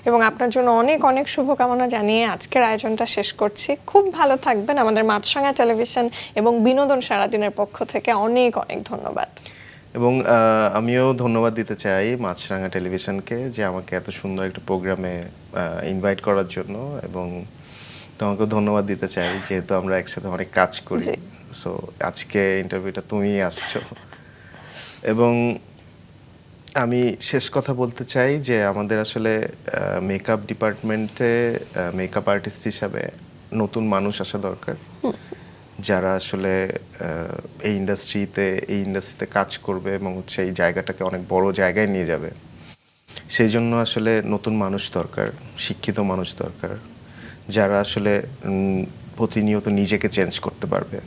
এবং আপনার জন্য অনেক অনেক শুভকামনা জানিয়ে আজকের আয়োজনটা শেষ করছি। খুব ভালো থাকবেন। আমাদের মাছরাঙা টেলিভিশন এবং বিনোদন সারাদিনের পক্ষ থেকে অনেক অনেক ধন্যবাদ। এবং আমিও ধন্যবাদ দিতে চাই মাছরাঙা টেলিভিশনকে যে আমাকে এত সুন্দর একটা প্রোগ্রামে ইনভাইট করার জন্য, এবং তোমাকেও ধন্যবাদ দিতে চাই যেহেতু আমরা একসাথে অনেক কাজ করি। জি। সো আজকে ইন্টারভিউটা তুমিই আসছো। এবং আমি শেষ কথা বলতে চাই যে আমাদের আসলে মেকআপ ডিপার্টমেন্টে মেকআপ আর্টিস্ট হিসাবে নতুন মানুষ আসা দরকার, যারা আসলে এই ইন্ডাস্ট্রিতে কাজ করবে এবং হচ্ছে এই জায়গাটাকে অনেক বড় জায়গায় নিয়ে যাবে। সেই জন্য আসলে নতুন মানুষ দরকার, শিক্ষিত মানুষ দরকার, যারা আসলে প্রতিনিয়ত নিজেকে চেঞ্জ করতে পারবে।